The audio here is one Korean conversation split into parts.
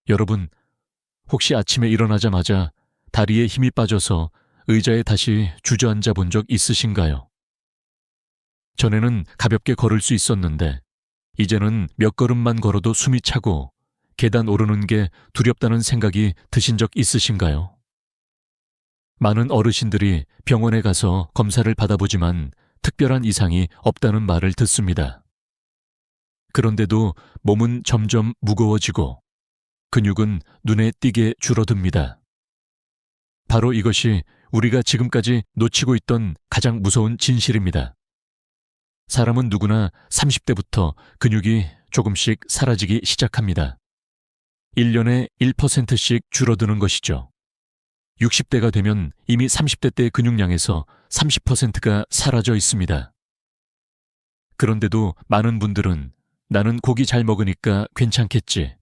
여러분, 혹시 아침에 일어나자마자 다리에 힘이 빠져서 의자에 다시 주저앉아 본 적 있으신가요? 전에는 가볍게 걸을 수 있었는데 이제는 몇 걸음만 걸어도 숨이 차고 계단 오르는 게 두렵다는 생각이 드신 적 있으신가요? 많은 어르신들이 병원에 가서 검사를 받아보지만 특별한 이상이 없다는 말을 듣습니다. 그런데도 몸은 점점 무거워지고 근육은 눈에 띄게 줄어듭니다. 바로 이것이 우리가 지금까지 놓치고 있던 가장 무서운 진실입니다. 사람은 누구나 30대부터 근육이 조금씩 사라지기 시작합니다. 1년에 1%씩 줄어드는 것이죠. 60대가 되면 이미 30대 때 근육량에서 30%가 사라져 있습니다. 그런데도 많은 분들은 나는 고기 잘 먹으니까 괜찮겠지,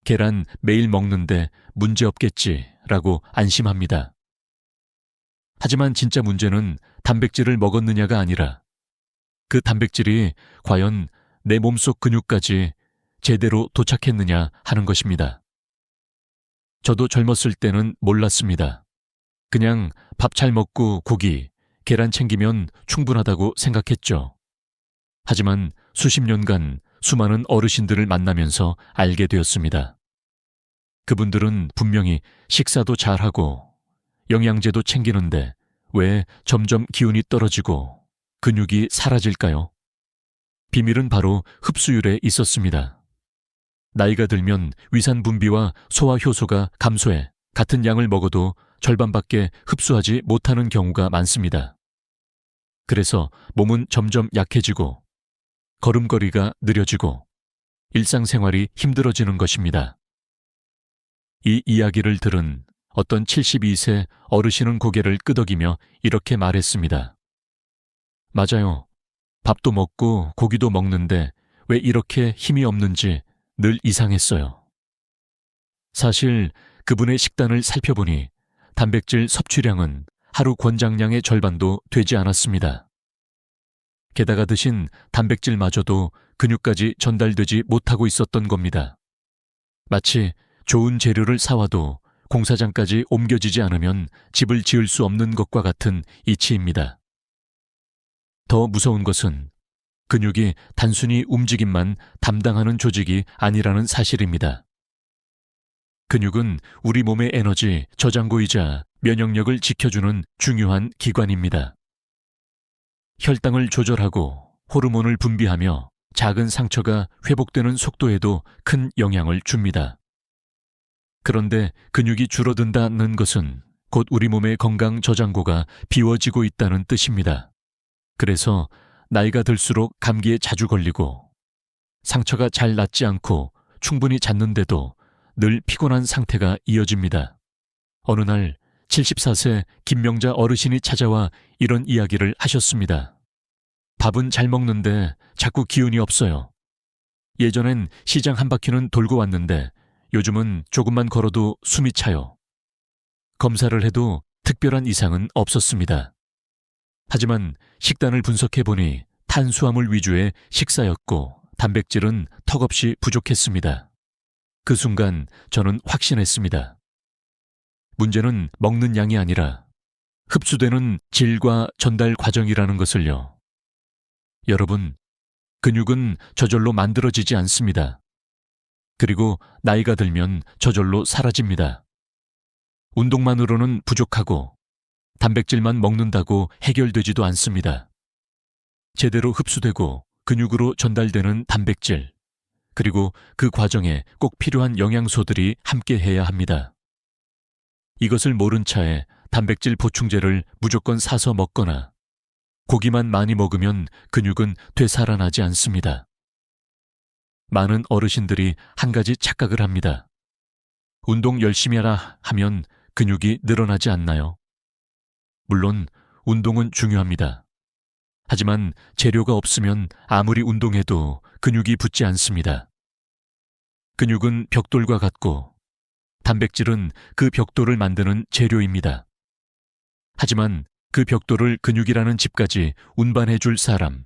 계란 매일 먹는데 문제없겠지 라고 안심합니다. 하지만 진짜 문제는 단백질을 먹었느냐가 아니라 그 단백질이 과연 내 몸속 근육까지 제대로 도착했느냐 하는 것입니다. 저도 젊었을 때는 몰랐습니다. 그냥 밥 잘 먹고 고기, 계란 챙기면 충분하다고 생각했죠. 하지만 수십 년간 수많은 어르신들을 만나면서 알게 되었습니다. 그분들은 분명히 식사도 잘하고 영양제도 챙기는데 왜 점점 기운이 떨어지고 근육이 사라질까요? 비밀은 바로 흡수율에 있었습니다. 나이가 들면 위산 분비와 소화 효소가 감소해 같은 양을 먹어도 절반밖에 흡수하지 못하는 경우가 많습니다. 그래서 몸은 점점 약해지고 걸음걸이가 느려지고 일상생활이 힘들어지는 것입니다. 이 이야기를 들은 어떤 72세 어르신은 고개를 끄덕이며 이렇게 말했습니다. 맞아요. 밥도 먹고 고기도 먹는데 왜 이렇게 힘이 없는지 늘 이상했어요. 사실 그분의 식단을 살펴보니 단백질 섭취량은 하루 권장량의 절반도 되지 않았습니다. 게다가 드신 단백질마저도 근육까지 전달되지 못하고 있었던 겁니다. 마치 좋은 재료를 사와도 공사장까지 옮겨지지 않으면 집을 지을 수 없는 것과 같은 이치입니다. 더 무서운 것은 근육이 단순히 움직임만 담당하는 조직이 아니라는 사실입니다. 근육은 우리 몸의 에너지 저장고이자 면역력을 지켜주는 중요한 기관입니다. 혈당을 조절하고 호르몬을 분비하며 작은 상처가 회복되는 속도에도 큰 영향을 줍니다. 그런데 근육이 줄어든다는 것은 곧 우리 몸의 건강 저장고가 비워지고 있다는 뜻입니다. 그래서 나이가 들수록 감기에 자주 걸리고 상처가 잘 낫지 않고 충분히 잤는데도 늘 피곤한 상태가 이어집니다. 어느 날 74세 김명자 어르신이 찾아와 이런 이야기를 하셨습니다. 밥은 잘 먹는데 자꾸 기운이 없어요. 예전엔 시장 한 바퀴는 돌고 왔는데 요즘은 조금만 걸어도 숨이 차요. 검사를 해도 특별한 이상은 없었습니다. 하지만 식단을 분석해보니 탄수화물 위주의 식사였고 단백질은 턱없이 부족했습니다. 그 순간 저는 확신했습니다. 문제는 먹는 양이 아니라 흡수되는 질과 전달 과정이라는 것을요. 여러분, 근육은 저절로 만들어지지 않습니다. 그리고 나이가 들면 저절로 사라집니다. 운동만으로는 부족하고 단백질만 먹는다고 해결되지도 않습니다. 제대로 흡수되고 근육으로 전달되는 단백질, 그리고 그 과정에 꼭 필요한 영양소들이 함께해야 합니다. 이것을 모른 차에 단백질 보충제를 무조건 사서 먹거나 고기만 많이 먹으면 근육은 되살아나지 않습니다. 많은 어르신들이 한 가지 착각을 합니다. 운동 열심히 하라 하면 근육이 늘어나지 않나요? 물론 운동은 중요합니다. 하지만 재료가 없으면 아무리 운동해도 근육이 붙지 않습니다. 근육은 벽돌과 같고 단백질은 그 벽돌을 만드는 재료입니다. 하지만 그 벽돌을 근육이라는 집까지 운반해 줄 사람,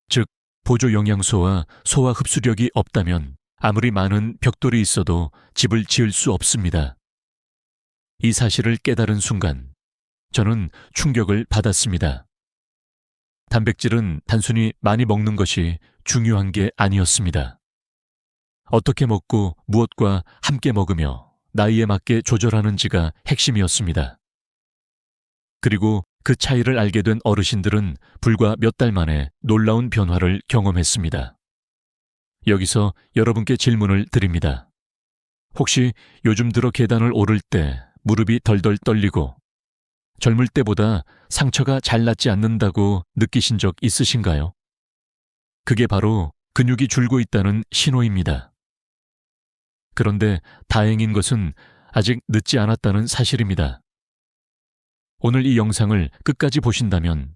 즉 보조 영양소와 소화 흡수력이 없다면 아무리 많은 벽돌이 있어도 집을 지을 수 없습니다. 이 사실을 깨달은 순간 저는 충격을 받았습니다. 단백질은 단순히 많이 먹는 것이 중요한 게 아니었습니다. 어떻게 먹고 무엇과 함께 먹으며 나이에 맞게 조절하는지가 핵심이었습니다. 그리고 그 차이를 알게 된 어르신들은 불과 몇 달 만에 놀라운 변화를 경험했습니다. 여기서 여러분께 질문을 드립니다. 혹시 요즘 들어 계단을 오를 때 무릎이 덜덜 떨리고 젊을 때보다 상처가 잘 낫지 않는다고 느끼신 적 있으신가요? 그게 바로 근육이 줄고 있다는 신호입니다. 그런데 다행인 것은 아직 늦지 않았다는 사실입니다. 오늘 이 영상을 끝까지 보신다면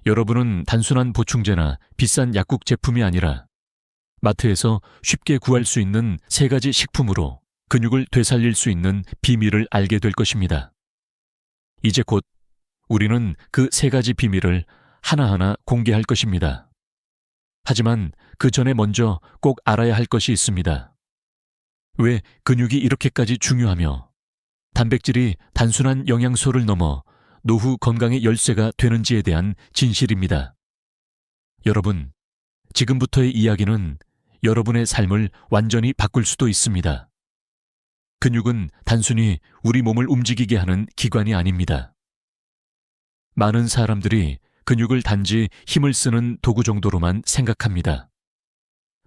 여러분은 단순한 보충제나 비싼 약국 제품이 아니라 마트에서 쉽게 구할 수 있는 3가지 식품으로 근육을 되살릴 수 있는 비밀을 알게 될 것입니다. 이제 곧 우리는 그 3가지 비밀을 하나하나 공개할 것입니다. 하지만 그 전에 먼저 꼭 알아야 할 것이 있습니다. 왜 근육이 이렇게까지 중요하며 단백질이 단순한 영양소를 넘어 노후 건강의 열쇠가 되는지에 대한 진실입니다. 여러분, 지금부터의 이야기는 여러분의 삶을 완전히 바꿀 수도 있습니다. 근육은 단순히 우리 몸을 움직이게 하는 기관이 아닙니다. 많은 사람들이 근육을 단지 힘을 쓰는 도구 정도로만 생각합니다.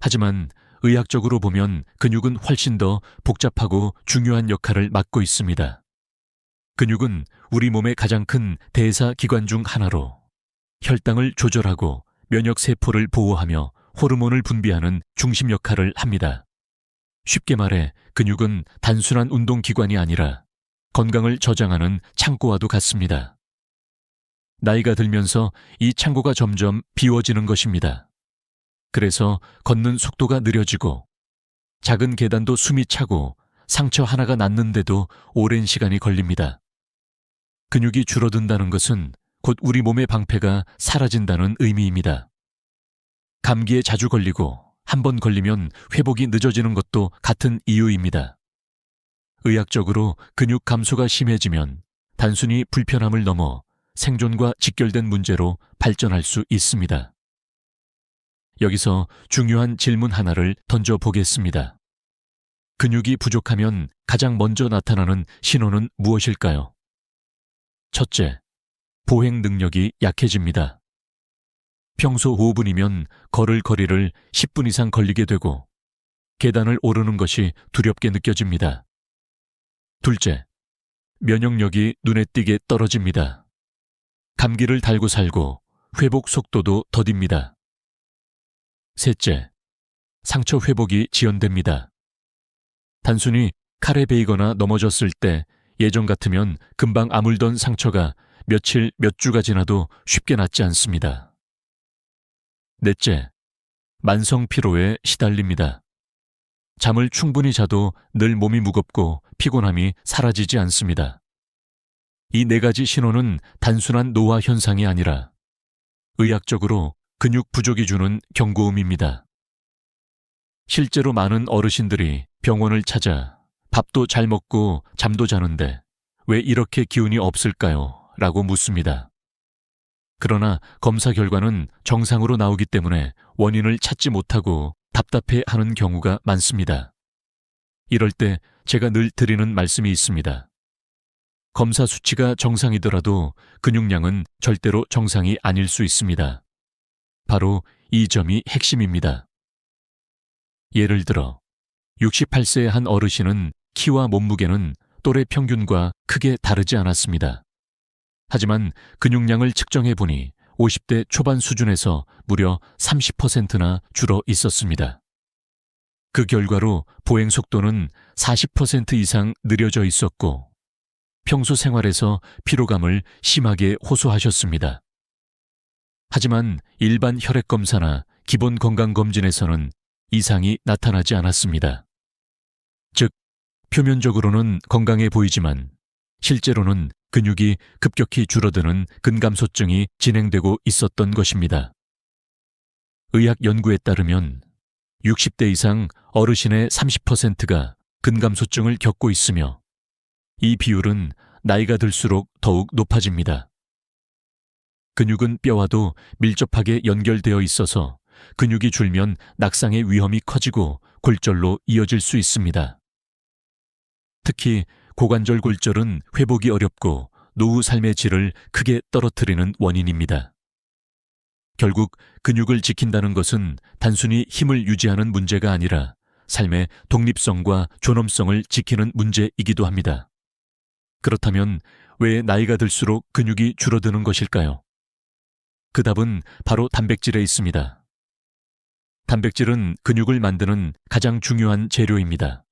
하지만 의학적으로 보면 근육은 훨씬 더 복잡하고 중요한 역할을 맡고 있습니다. 근육은 우리 몸의 가장 큰 대사 기관 중 하나로 혈당을 조절하고 면역세포를 보호하며 호르몬을 분비하는 중심 역할을 합니다. 쉽게 말해 근육은 단순한 운동기관이 아니라 건강을 저장하는 창고와도 같습니다. 나이가 들면서 이 창고가 점점 비워지는 것입니다. 그래서 걷는 속도가 느려지고 작은 계단도 숨이 차고 상처 하나가 낫는데도 오랜 시간이 걸립니다. 근육이 줄어든다는 것은 곧 우리 몸의 방패가 사라진다는 의미입니다. 감기에 자주 걸리고 한 번 걸리면 회복이 늦어지는 것도 같은 이유입니다. 의학적으로 근육 감소가 심해지면 단순히 불편함을 넘어 생존과 직결된 문제로 발전할 수 있습니다. 여기서 중요한 질문 하나를 던져보겠습니다. 근육이 부족하면 가장 먼저 나타나는 신호는 무엇일까요? 첫째, 보행 능력이 약해집니다. 평소 5분이면 걸을 거리를 10분 이상 걸리게 되고 계단을 오르는 것이 두렵게 느껴집니다. 둘째, 면역력이 눈에 띄게 떨어집니다. 감기를 달고 살고 회복 속도도 더딥니다. 셋째, 상처 회복이 지연됩니다. 단순히 칼에 베이거나 넘어졌을 때 예전 같으면 금방 아물던 상처가 며칠, 몇 주가 지나도 쉽게 낫지 않습니다. 넷째, 만성 피로에 시달립니다. 잠을 충분히 자도 늘 몸이 무겁고 피곤함이 사라지지 않습니다. 이 4가지 신호는 단순한 노화 현상이 아니라 의학적으로 근육 부족이 주는 경고음입니다. 실제로 많은 어르신들이 병원을 찾아 밥도 잘 먹고 잠도 자는데 왜 이렇게 기운이 없을까요? 라고 묻습니다. 그러나 검사 결과는 정상으로 나오기 때문에 원인을 찾지 못하고 답답해하는 경우가 많습니다. 이럴 때 제가 늘 드리는 말씀이 있습니다. 검사 수치가 정상이더라도 근육량은 절대로 정상이 아닐 수 있습니다. 바로 이 점이 핵심입니다. 예를 들어 68세의 한 어르신은 키와 몸무게는 또래 평균과 크게 다르지 않았습니다. 하지만 근육량을 측정해 보니 50대 초반 수준에서 무려 30%나 줄어 있었습니다. 그 결과로 보행 속도는 40% 이상 느려져 있었고 평소 생활에서 피로감을 심하게 호소하셨습니다. 하지만 일반 혈액 검사나 기본 건강 검진에서는 이상이 나타나지 않았습니다. 즉, 표면적으로는 건강해 보이지만 실제로는 근육이 급격히 줄어드는 근감소증이 진행되고 있었던 것입니다. 의학 연구에 따르면 60대 이상 어르신의 30%가 근감소증을 겪고 있으며 이 비율은 나이가 들수록 더욱 높아집니다. 근육은 뼈와도 밀접하게 연결되어 있어서 근육이 줄면 낙상의 위험이 커지고 골절로 이어질 수 있습니다. 특히 고관절 골절은 회복이 어렵고 노후 삶의 질을 크게 떨어뜨리는 원인입니다. 결국 근육을 지킨다는 것은 단순히 힘을 유지하는 문제가 아니라 삶의 독립성과 존엄성을 지키는 문제이기도 합니다. 그렇다면 왜 나이가 들수록 근육이 줄어드는 것일까요? 그 답은 바로 단백질에 있습니다. 단백질은 근육을 만드는 가장 중요한 재료입니다.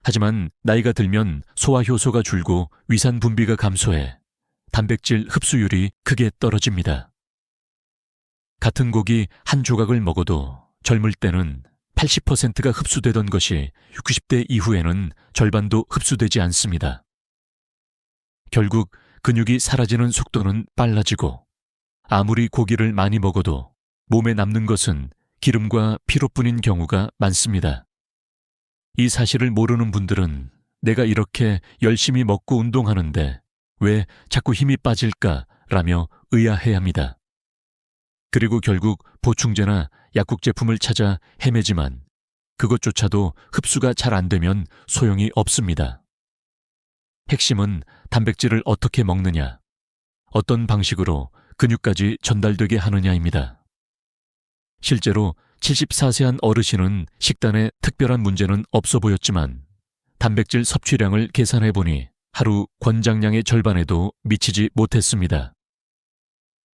하지만 나이가 들면 소화 효소가 줄고 위산 분비가 감소해 단백질 흡수율이 크게 떨어집니다. 같은 고기 한 조각을 먹어도 젊을 때는 80%가 흡수되던 것이 60대 이후에는 절반도 흡수되지 않습니다. 결국 근육이 사라지는 속도는 빨라지고 아무리 고기를 많이 먹어도 몸에 남는 것은 기름과 피로뿐인 경우가 많습니다. 이 사실을 모르는 분들은 내가 이렇게 열심히 먹고 운동하는데 왜 자꾸 힘이 빠질까라며 의아해합니다. 그리고 결국 보충제나 약국 제품을 찾아 헤매지만 그것조차도 흡수가 잘 안 되면 소용이 없습니다. 핵심은 단백질을 어떻게 먹느냐, 어떤 방식으로 근육까지 전달되게 하느냐입니다. 실제로 74세한 어르신은 식단에 특별한 문제는 없어 보였지만 단백질 섭취량을 계산해 보니 하루 권장량의 절반에도 미치지 못했습니다.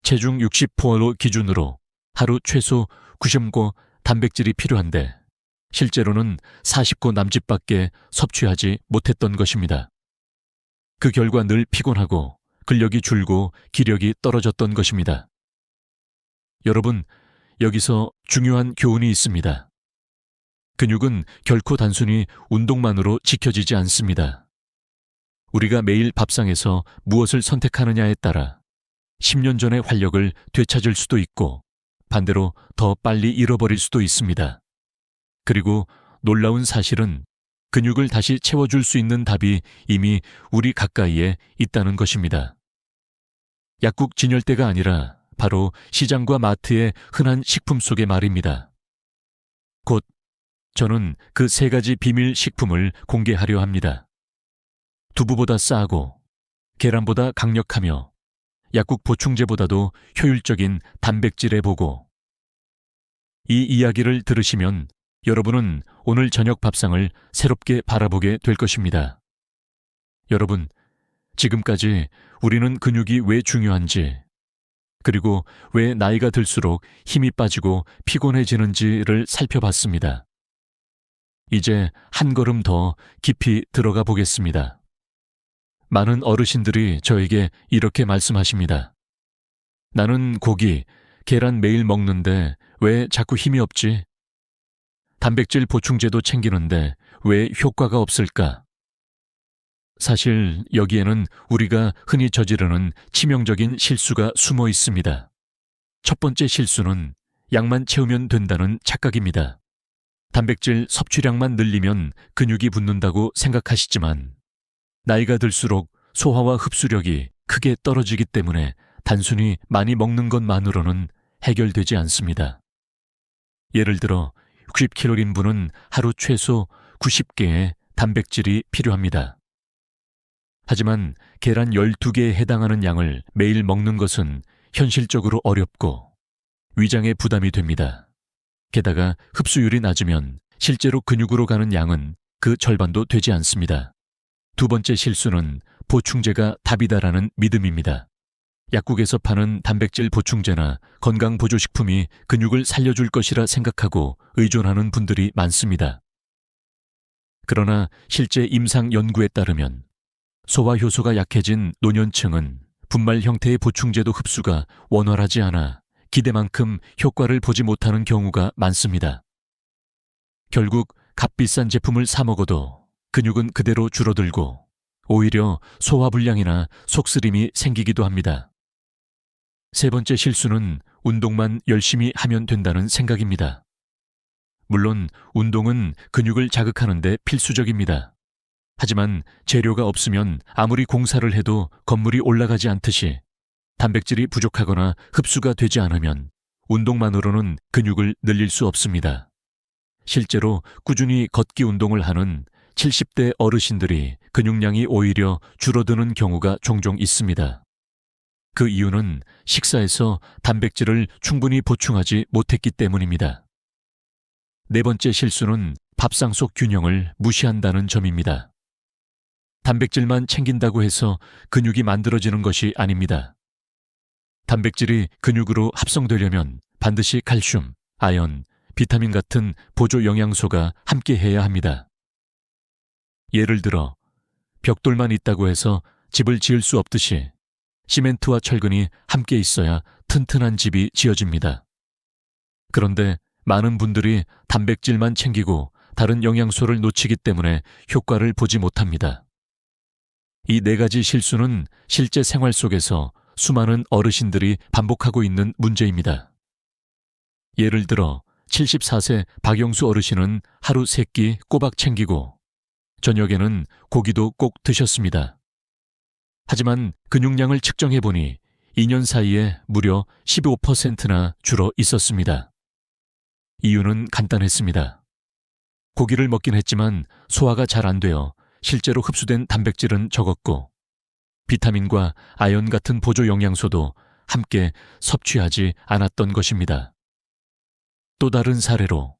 체중 60포로 기준으로 하루 최소 90고 단백질이 필요한데 실제로는 40고 남짓밖에 섭취하지 못했던 것입니다. 그 결과 늘 피곤하고 근력이 줄고 기력이 떨어졌던 것입니다. 여러분, 여기서 중요한 교훈이 있습니다. 근육은 결코 단순히 운동만으로 지켜지지 않습니다. 우리가 매일 밥상에서 무엇을 선택하느냐에 따라 10년 전의 활력을 되찾을 수도 있고 반대로 더 빨리 잃어버릴 수도 있습니다. 그리고 놀라운 사실은 근육을 다시 채워줄 수 있는 답이 이미 우리 가까이에 있다는 것입니다. 약국 진열대가 아니라 바로 시장과 마트의 흔한 식품 속의 말입니다. 곧 저는 그 세 가지 비밀 식품을 공개하려 합니다. 두부보다 싸고 계란보다 강력하며 약국 보충제보다도 효율적인 단백질에 보고 이 이야기를 들으시면 여러분은 오늘 저녁 밥상을 새롭게 바라보게 될 것입니다. 여러분, 지금까지 우리는 근육이 왜 중요한지 그리고 왜 나이가 들수록 힘이 빠지고 피곤해지는지를 살펴봤습니다. 이제 한 걸음 더 깊이 들어가 보겠습니다. 많은 어르신들이 저에게 이렇게 말씀하십니다. 나는 고기, 계란 매일 먹는데 왜 자꾸 힘이 없지? 단백질 보충제도 챙기는데 왜 효과가 없을까? 사실 여기에는 우리가 흔히 저지르는 치명적인 실수가 숨어 있습니다. 첫 번째 실수는 약만 채우면 된다는 착각입니다. 단백질 섭취량만 늘리면 근육이 붙는다고 생각하시지만 나이가 들수록 소화와 흡수력이 크게 떨어지기 때문에 단순히 많이 먹는 것만으로는 해결되지 않습니다. 예를 들어 60kg인분은 하루 최소 90개의 단백질이 필요합니다. 하지만 계란 12개에 해당하는 양을 매일 먹는 것은 현실적으로 어렵고 위장에 부담이 됩니다. 게다가 흡수율이 낮으면 실제로 근육으로 가는 양은 그 절반도 되지 않습니다. 두 번째 실수는 보충제가 답이다라는 믿음입니다. 약국에서 파는 단백질 보충제나 건강보조식품이 근육을 살려줄 것이라 생각하고 의존하는 분들이 많습니다. 그러나 실제 임상 연구에 따르면 소화 효소가 약해진 노년층은 분말 형태의 보충제도 흡수가 원활하지 않아 기대만큼 효과를 보지 못하는 경우가 많습니다. 결국 값비싼 제품을 사 먹어도 근육은 그대로 줄어들고 오히려 소화불량이나 속쓰림이 생기기도 합니다. 세 번째 실수는 운동만 열심히 하면 된다는 생각입니다. 물론 운동은 근육을 자극하는 데 필수적입니다. 하지만 재료가 없으면 아무리 공사를 해도 건물이 올라가지 않듯이 단백질이 부족하거나 흡수가 되지 않으면 운동만으로는 근육을 늘릴 수 없습니다. 실제로 꾸준히 걷기 운동을 하는 70대 어르신들이 근육량이 오히려 줄어드는 경우가 종종 있습니다. 그 이유는 식사에서 단백질을 충분히 보충하지 못했기 때문입니다. 네 번째 실수는 밥상 속 균형을 무시한다는 점입니다. 단백질만 챙긴다고 해서 근육이 만들어지는 것이 아닙니다. 단백질이 근육으로 합성되려면 반드시 칼슘, 아연, 비타민 같은 보조 영양소가 함께 해야 합니다. 예를 들어 벽돌만 있다고 해서 집을 지을 수 없듯이 시멘트와 철근이 함께 있어야 튼튼한 집이 지어집니다. 그런데 많은 분들이 단백질만 챙기고 다른 영양소를 놓치기 때문에 효과를 보지 못합니다. 이 네 가지 실수는 실제 생활 속에서 수많은 어르신들이 반복하고 있는 문제입니다. 예를 들어 74세 박영수 어르신은 하루 3끼 꼬박 챙기고 저녁에는 고기도 꼭 드셨습니다. 하지만 근육량을 측정해보니 2년 사이에 무려 15%나 줄어 있었습니다. 이유는 간단했습니다. 고기를 먹긴 했지만 소화가 잘 안 되어 실제로 흡수된 단백질은 적었고 비타민과 아연 같은 보조 영양소도 함께 섭취하지 않았던 것입니다. 또 다른 사례로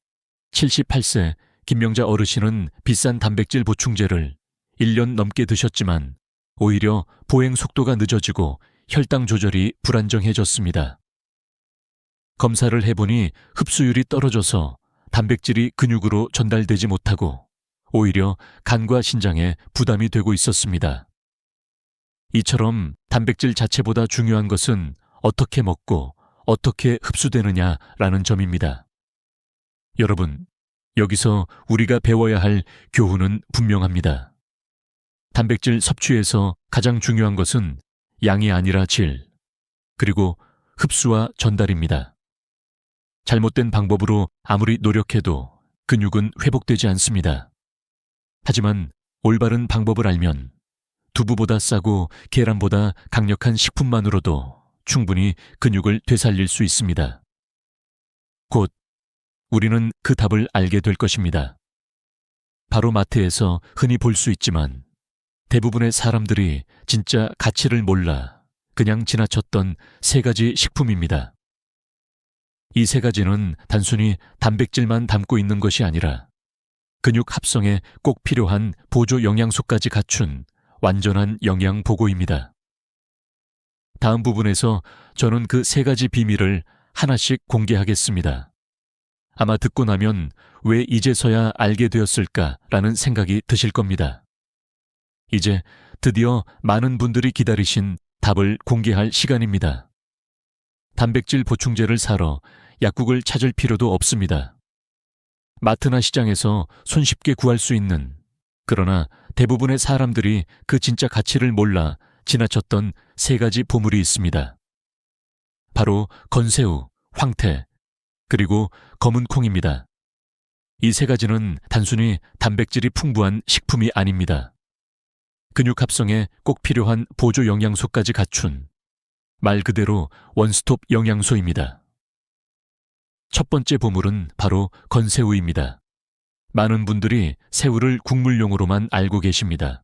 78세 김명자 어르신은 비싼 단백질 보충제를 1년 넘게 드셨지만 오히려 보행 속도가 늦어지고 혈당 조절이 불안정해졌습니다. 검사를 해보니 흡수율이 떨어져서 단백질이 근육으로 전달되지 못하고 오히려 간과 신장에 부담이 되고 있었습니다. 이처럼 단백질 자체보다 중요한 것은 어떻게 먹고 어떻게 흡수되느냐라는 점입니다. 여러분, 여기서 우리가 배워야 할 교훈은 분명합니다. 단백질 섭취에서 가장 중요한 것은 양이 아니라 질, 그리고 흡수와 전달입니다. 잘못된 방법으로 아무리 노력해도 근육은 회복되지 않습니다. 하지만 올바른 방법을 알면 두부보다 싸고 계란보다 강력한 식품만으로도 충분히 근육을 되살릴 수 있습니다. 곧 우리는 그 답을 알게 될 것입니다. 바로 마트에서 흔히 볼 수 있지만 대부분의 사람들이 진짜 가치를 몰라 그냥 지나쳤던 3가지 식품입니다. 이 3가지는 단순히 단백질만 담고 있는 것이 아니라 근육 합성에 꼭 필요한 보조 영양소까지 갖춘 완전한 영양 보고입니다. 다음 부분에서 저는 그 3가지 비밀을 하나씩 공개하겠습니다. 아마 듣고 나면 왜 이제서야 알게 되었을까라는 생각이 드실 겁니다. 이제 드디어 많은 분들이 기다리신 답을 공개할 시간입니다. 단백질 보충제를 사러 약국을 찾을 필요도 없습니다. 마트나 시장에서 손쉽게 구할 수 있는, 그러나 대부분의 사람들이 그 진짜 가치를 몰라 지나쳤던 3가지 보물이 있습니다. 바로 건새우, 황태, 그리고 검은 콩입니다. 이 3가지는 단순히 단백질이 풍부한 식품이 아닙니다. 근육 합성에 꼭 필요한 보조 영양소까지 갖춘 말 그대로 원스톱 영양소입니다. 첫 번째 보물은 바로 건새우입니다. 많은 분들이 새우를 국물용으로만 알고 계십니다.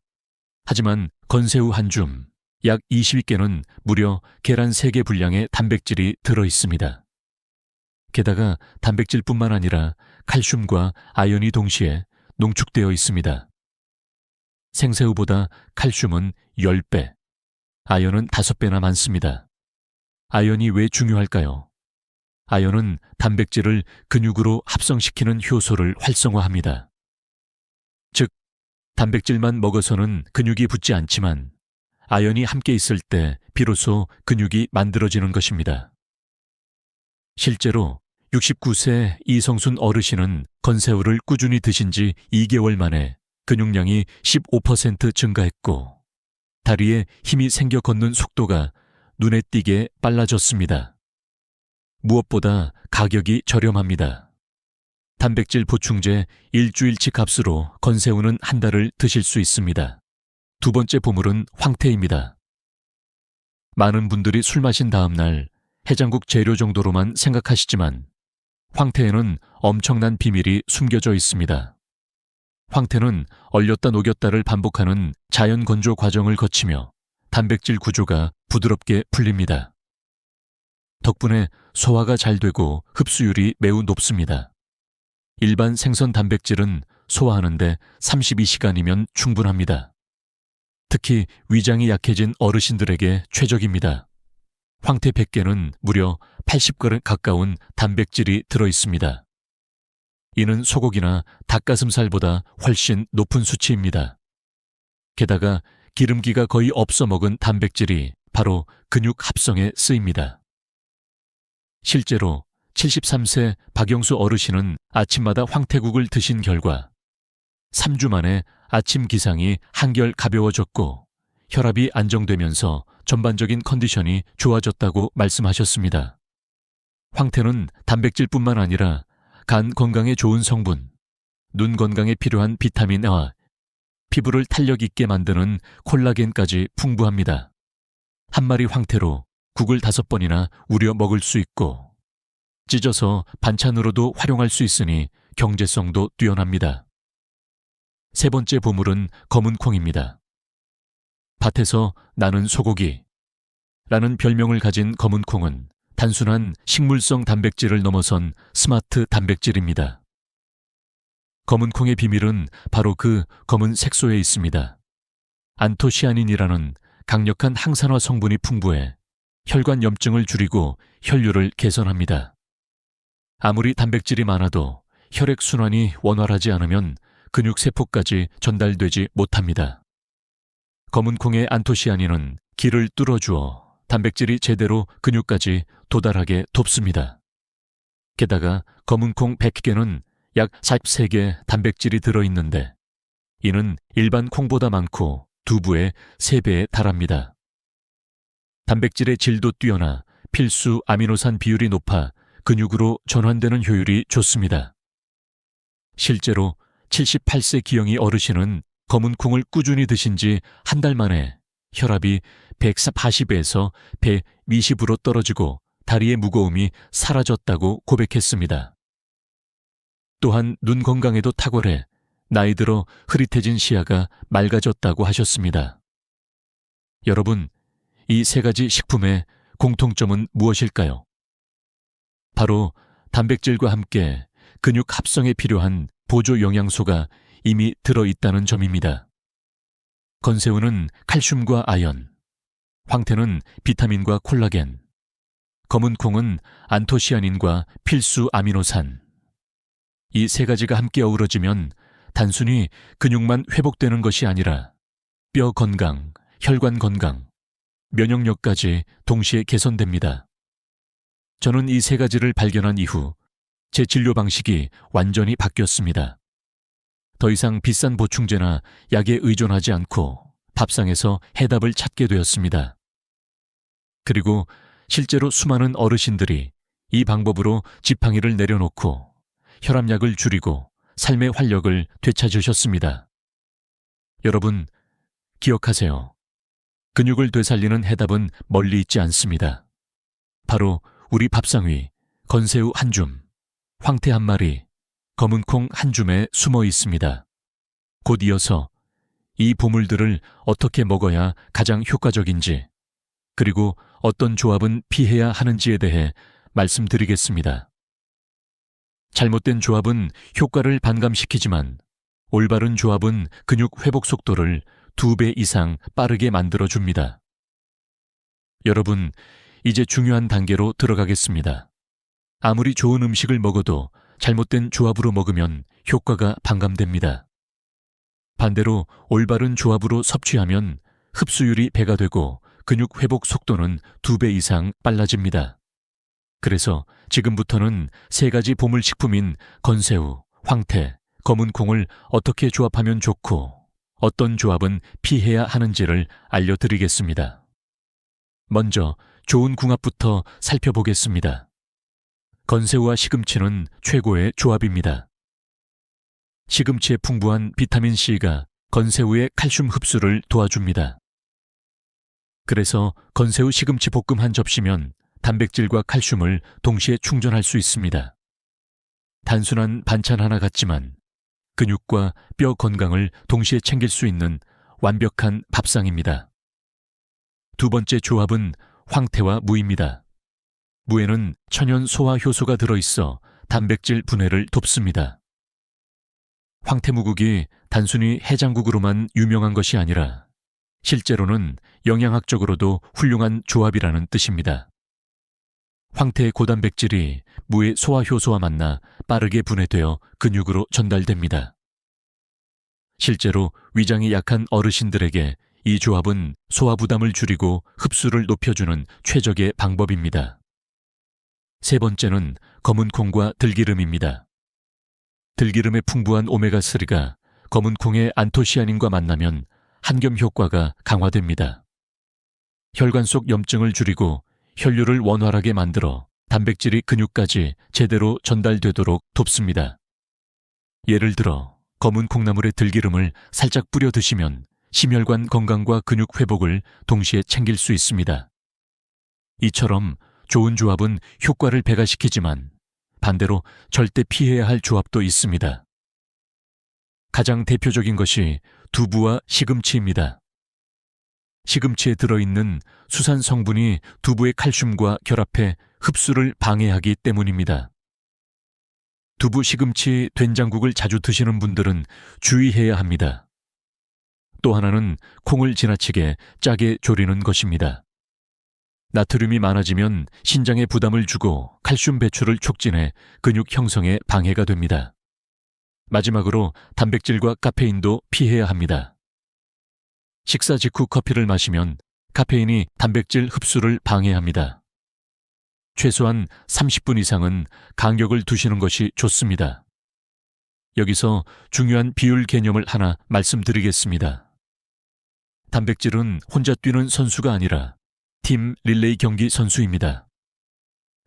하지만 건새우 한 줌, 약 20개는 무려 계란 3개 분량의 단백질이 들어 있습니다. 게다가 단백질뿐만 아니라 칼슘과 아연이 동시에 농축되어 있습니다. 생새우보다 칼슘은 10배, 아연은 5배나 많습니다. 아연이 왜 중요할까요? 아연은 단백질을 근육으로 합성시키는 효소를 활성화합니다. 즉, 단백질만 먹어서는 근육이 붙지 않지만 아연이 함께 있을 때 비로소 근육이 만들어지는 것입니다. 실제로 69세 이성순 어르신은 건새우를 꾸준히 드신 지 2개월 만에 근육량이 15% 증가했고 다리에 힘이 생겨 걷는 속도가 눈에 띄게 빨라졌습니다. 무엇보다 가격이 저렴합니다. 단백질 보충제 일주일치 값으로 건새우는 한 달을 드실 수 있습니다. 두 번째 보물은 황태입니다. 많은 분들이 술 마신 다음 날 해장국 재료 정도로만 생각하시지만 황태에는 엄청난 비밀이 숨겨져 있습니다. 황태는 얼렸다 녹였다를 반복하는 자연 건조 과정을 거치며 단백질 구조가 부드럽게 풀립니다. 덕분에 소화가 잘 되고 흡수율이 매우 높습니다. 일반 생선 단백질은 소화하는데 32시간이면 충분합니다. 특히 위장이 약해진 어르신들에게 최적입니다. 황태 100개는 무려 80g 가까운 단백질이 들어있습니다. 이는 소고기나 닭가슴살보다 훨씬 높은 수치입니다. 게다가 기름기가 거의 없어 먹은 단백질이 바로 근육 합성에 쓰입니다. 실제로 73세 박영수 어르신은 아침마다 황태국을 드신 결과 3주 만에 아침 기상이 한결 가벼워졌고 혈압이 안정되면서 전반적인 컨디션이 좋아졌다고 말씀하셨습니다. 황태는 단백질뿐만 아니라 간 건강에 좋은 성분, 눈 건강에 필요한 비타민과 피부를 탄력 있게 만드는 콜라겐까지 풍부합니다. 한 마리 황태로 국을 5번이나 우려 먹을 수 있고 찢어서 반찬으로도 활용할 수 있으니 경제성도 뛰어납니다. 세 번째 보물은 검은 콩입니다. 밭에서 나는 소고기 라는 별명을 가진 검은 콩은 단순한 식물성 단백질을 넘어선 스마트 단백질입니다. 검은 콩의 비밀은 바로 그 검은 색소에 있습니다. 안토시아닌이라는 강력한 항산화 성분이 풍부해 혈관 염증을 줄이고 혈류를 개선합니다. 아무리 단백질이 많아도 혈액순환이 원활하지 않으면 근육세포까지 전달되지 못합니다. 검은 콩의 안토시아닌은 기를 뚫어주어 단백질이 제대로 근육까지 도달하게 돕습니다. 게다가 검은 콩 100개는 약 43개 단백질이 들어있는데 이는 일반 콩보다 많고 두부의 3배에 달합니다. 단백질의 질도 뛰어나 필수 아미노산 비율이 높아 근육으로 전환되는 효율이 좋습니다. 실제로 78세 기영이 어르신은 검은 콩을 꾸준히 드신 지 한 달 만에 혈압이 140에서 120으로 떨어지고 다리의 무거움이 사라졌다고 고백했습니다. 또한 눈 건강에도 탁월해 나이 들어 흐릿해진 시야가 맑아졌다고 하셨습니다. 여러분, 이 세 가지 식품의 공통점은 무엇일까요? 바로 단백질과 함께 근육 합성에 필요한 보조 영양소가 이미 들어있다는 점입니다. 건새우는 칼슘과 아연, 황태는 비타민과 콜라겐, 검은 콩은 안토시아닌과 필수 아미노산. 이 세 가지가 함께 어우러지면 단순히 근육만 회복되는 것이 아니라 뼈 건강, 혈관 건강, 면역력까지 동시에 개선됩니다. 저는 이 세 가지를 발견한 이후 제 진료 방식이 완전히 바뀌었습니다. 더 이상 비싼 보충제나 약에 의존하지 않고 밥상에서 해답을 찾게 되었습니다. 그리고 실제로 수많은 어르신들이 이 방법으로 지팡이를 내려놓고 혈압약을 줄이고 삶의 활력을 되찾으셨습니다. 여러분, 기억하세요. 근육을 되살리는 해답은 멀리 있지 않습니다. 바로 우리 밥상 위 건새우 한 줌, 황태 한 마리, 검은 콩 한 줌에 숨어 있습니다. 곧 이어서 이 보물들을 어떻게 먹어야 가장 효과적인지, 그리고 어떤 조합은 피해야 하는지에 대해 말씀드리겠습니다. 잘못된 조합은 효과를 반감시키지만 올바른 조합은 근육 회복 속도를 2배 이상 빠르게 만들어줍니다. 여러분, 이제 중요한 단계로 들어가겠습니다. 아무리 좋은 음식을 먹어도 잘못된 조합으로 먹으면 효과가 반감됩니다. 반대로 올바른 조합으로 섭취하면 흡수율이 배가 되고 근육 회복 속도는 2배 이상 빨라집니다. 그래서 지금부터는 세 가지 보물식품인 건새우, 황태, 검은 콩을 어떻게 조합하면 좋고 어떤 조합은 피해야 하는지를 알려드리겠습니다. 먼저 좋은 궁합부터 살펴보겠습니다. 건새우와 시금치는 최고의 조합입니다. 시금치의 풍부한 비타민C가 건새우의 칼슘 흡수를 도와줍니다. 그래서 건새우 시금치 볶음 한 접시면 단백질과 칼슘을 동시에 충전할 수 있습니다. 단순한 반찬 하나 같지만 근육과 뼈 건강을 동시에 챙길 수 있는 완벽한 밥상입니다. 두 번째 조합은 황태와 무입니다. 무에는 천연 소화 효소가 들어있어 단백질 분해를 돕습니다. 황태무국이 단순히 해장국으로만 유명한 것이 아니라 실제로는 영양학적으로도 훌륭한 조합이라는 뜻입니다. 황태의 고단백질이 무의 소화효소와 만나 빠르게 분해되어 근육으로 전달됩니다. 실제로 위장이 약한 어르신들에게 이 조합은 소화 부담을 줄이고 흡수를 높여주는 최적의 방법입니다. 세 번째는 검은 콩과 들기름입니다. 들기름의 풍부한 오메가3가 검은 콩의 안토시아닌과 만나면 한겸 효과가 강화됩니다. 혈관 속 염증을 줄이고 혈류를 원활하게 만들어 단백질이 근육까지 제대로 전달되도록 돕습니다. 예를 들어 검은 콩나물의 들기름을 살짝 뿌려 드시면 심혈관 건강과 근육 회복을 동시에 챙길 수 있습니다. 이처럼 좋은 조합은 효과를 배가시키지만 반대로 절대 피해야 할 조합도 있습니다. 가장 대표적인 것이 두부와 시금치입니다. 시금치에 들어있는 수산 성분이 두부의 칼슘과 결합해 흡수를 방해하기 때문입니다. 두부 시금치 된장국을 자주 드시는 분들은 주의해야 합니다. 또 하나는 콩을 지나치게 짜게 졸이는 것입니다. 나트륨이 많아지면 신장에 부담을 주고 칼슘 배출을 촉진해 근육 형성에 방해가 됩니다. 마지막으로 단백질과 카페인도 피해야 합니다. 식사 직후 커피를 마시면 카페인이 단백질 흡수를 방해합니다. 최소한 30분 이상은 간격을 두시는 것이 좋습니다. 여기서 중요한 비율 개념을 하나 말씀드리겠습니다. 단백질은 혼자 뛰는 선수가 아니라 팀 릴레이 경기 선수입니다.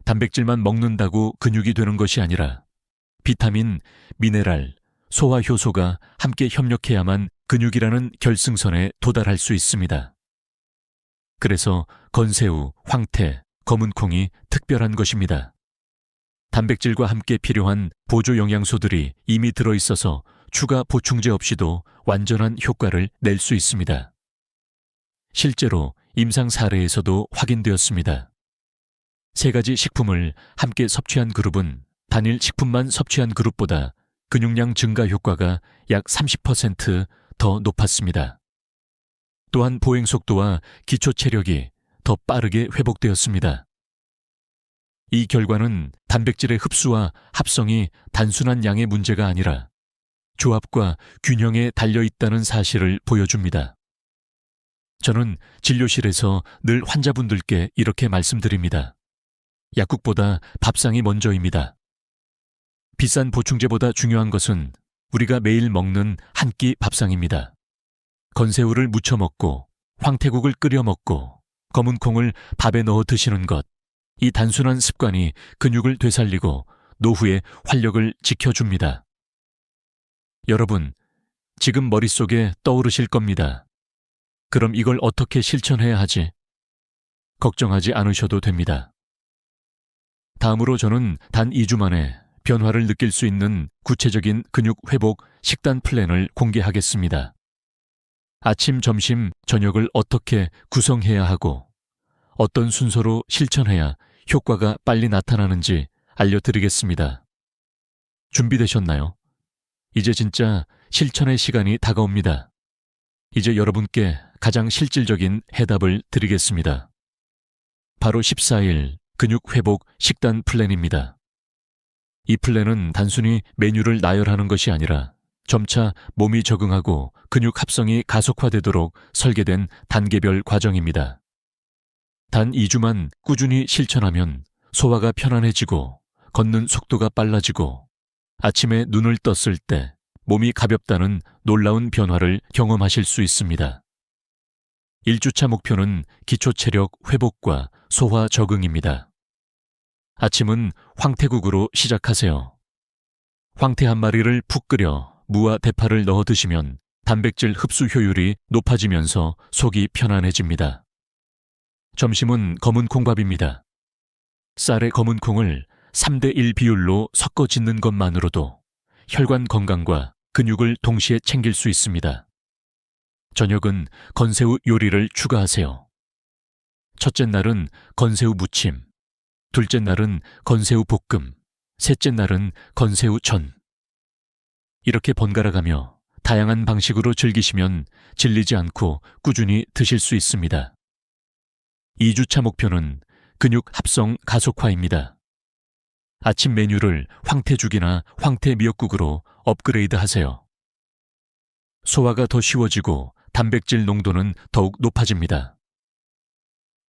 단백질만 먹는다고 근육이 되는 것이 아니라 비타민, 미네랄, 소화 효소가 함께 협력해야만 근육이라는 결승선에 도달할 수 있습니다. 그래서 건새우, 황태, 검은 콩이 특별한 것입니다. 단백질과 함께 필요한 보조 영양소들이 이미 들어있어서 추가 보충제 없이도 완전한 효과를 낼 수 있습니다. 실제로 임상 사례에서도 확인되었습니다. 세 가지 식품을 함께 섭취한 그룹은 단일 식품만 섭취한 그룹보다 근육량 증가 효과가 약 30% 높았습니다. 또한 보행 속도와 기초 체력이 더 빠르게 회복되었습니다. 이 결과는 단백질의 흡수와 합성이 단순한 양의 문제가 아니라 조합과 균형에 달려 있다는 사실을 보여줍니다. 저는 진료실에서 늘 환자분들께 이렇게 말씀드립니다. 약국보다 밥상이 먼저입니다. 비싼 보충제보다 중요한 것은 우리가 매일 먹는 한 끼 밥상입니다. 건새우를 무쳐 먹고 황태국을 끓여 먹고 검은 콩을 밥에 넣어 드시는 것, 이 단순한 습관이 근육을 되살리고 노후의 활력을 지켜줍니다. 여러분, 지금 머릿속에 떠오르실 겁니다. 그럼 이걸 어떻게 실천해야 하지? 걱정하지 않으셔도 됩니다. 다음으로 저는 단 2주 만에 변화를 느낄 수 있는 구체적인 근육 회복 식단 플랜을 공개하겠습니다. 아침, 점심, 저녁을 어떻게 구성해야 하고 어떤 순서로 실천해야 효과가 빨리 나타나는지 알려드리겠습니다. 준비되셨나요? 이제 진짜 실천의 시간이 다가옵니다. 이제 여러분께 가장 실질적인 해답을 드리겠습니다. 바로 14일 근육 회복 식단 플랜입니다. 이 플랜은 단순히 메뉴를 나열하는 것이 아니라 점차 몸이 적응하고 근육 합성이 가속화되도록 설계된 단계별 과정입니다. 단 2주만 꾸준히 실천하면 소화가 편안해지고 걷는 속도가 빨라지고 아침에 눈을 떴을 때 몸이 가볍다는 놀라운 변화를 경험하실 수 있습니다. 1주차 목표는 기초 체력 회복과 소화 적응입니다. 아침은 황태국으로 시작하세요. 황태 한 마리를 푹 끓여 무와 대파를 넣어 드시면 단백질 흡수 효율이 높아지면서 속이 편안해집니다. 점심은 검은 콩밥입니다. 쌀에 검은 콩을 3대1 비율로 섞어 짓는 것만으로도 혈관 건강과 근육을 동시에 챙길 수 있습니다. 저녁은 건새우 요리를 추가하세요. 첫째 날은 건새우 무침, 둘째 날은 건새우 볶음, 셋째 날은 건새우 전. 이렇게 번갈아가며 다양한 방식으로 즐기시면 질리지 않고 꾸준히 드실 수 있습니다. 2주차 목표는 근육 합성 가속화입니다. 아침 메뉴를 황태죽이나 황태 미역국으로 업그레이드 하세요. 소화가 더 쉬워지고 단백질 농도는 더욱 높아집니다.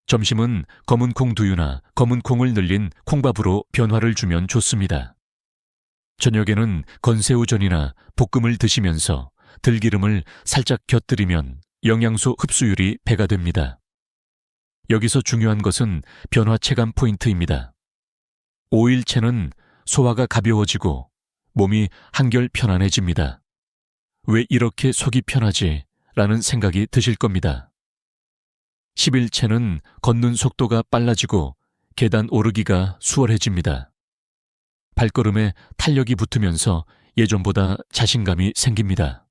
점심은 검은 콩 두유나 검은 콩을 늘린 콩밥으로 변화를 주면 좋습니다. 저녁에는 건새우전이나 볶음을 드시면서 들기름을 살짝 곁들이면 영양소 흡수율이 배가 됩니다. 여기서 중요한 것은 변화 체감 포인트입니다. 5일째는 소화가 가벼워지고 몸이 한결 편안해집니다. 왜 이렇게 속이 편하지? 라는 생각이 드실 겁니다. 10일째는 걷는 속도가 빨라지고 계단 오르기가 수월해집니다. 발걸음에 탄력이 붙으면서 예전보다 자신감이 생깁니다.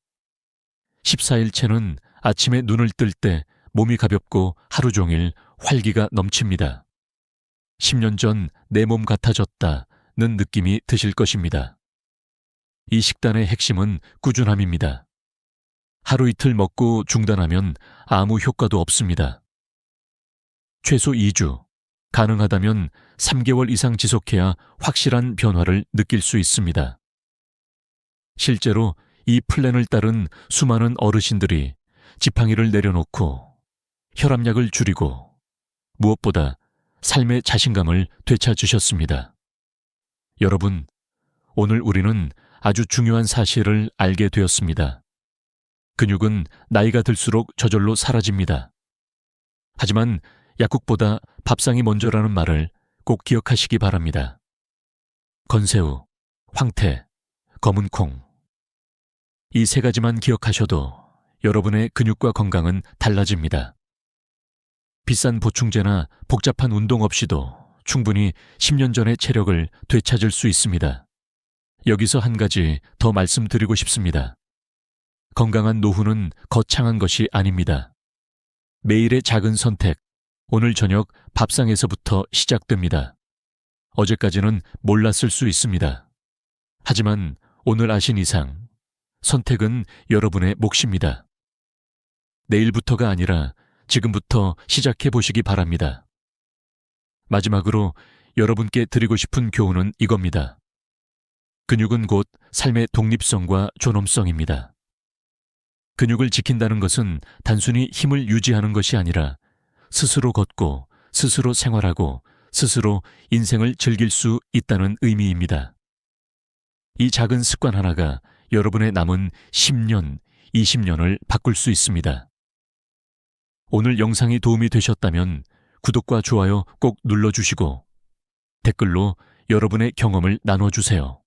14일째는 아침에 눈을 뜰 때 몸이 가볍고 하루 종일 활기가 넘칩니다. 10년 전 내 몸 같아졌다는 느낌이 드실 것입니다. 이 식단의 핵심은 꾸준함입니다. 하루 이틀 먹고 중단하면 아무 효과도 없습니다. 최소 2주, 가능하다면 3개월 이상 지속해야 확실한 변화를 느낄 수 있습니다. 실제로 이 플랜을 따른 수많은 어르신들이 지팡이를 내려놓고 혈압약을 줄이고 무엇보다 삶의 자신감을 되찾으셨습니다. 여러분, 오늘 우리는 아주 중요한 사실을 알게 되었습니다. 근육은 나이가 들수록 저절로 사라집니다. 하지만 약국보다 밥상이 먼저라는 말을 꼭 기억하시기 바랍니다. 건새우, 황태, 검은 콩. 이 세 가지만 기억하셔도 여러분의 근육과 건강은 달라집니다. 비싼 보충제나 복잡한 운동 없이도 충분히 10년 전의 체력을 되찾을 수 있습니다. 여기서 한 가지 더 말씀드리고 싶습니다. 건강한 노후는 거창한 것이 아닙니다. 매일의 작은 선택, 오늘 저녁 밥상에서부터 시작됩니다. 어제까지는 몰랐을 수 있습니다. 하지만 오늘 아신 이상 선택은 여러분의 몫입니다. 내일부터가 아니라 지금부터 시작해 보시기 바랍니다. 마지막으로 여러분께 드리고 싶은 교훈은 이겁니다. 근육은 곧 삶의 독립성과 존엄성입니다. 근육을 지킨다는 것은 단순히 힘을 유지하는 것이 아니라 스스로 걷고 스스로 생활하고 스스로 인생을 즐길 수 있다는 의미입니다. 이 작은 습관 하나가 여러분의 남은 10년, 20년을 바꿀 수 있습니다. 오늘 영상이 도움이 되셨다면 구독과 좋아요 꼭 눌러주시고 댓글로 여러분의 경험을 나눠주세요.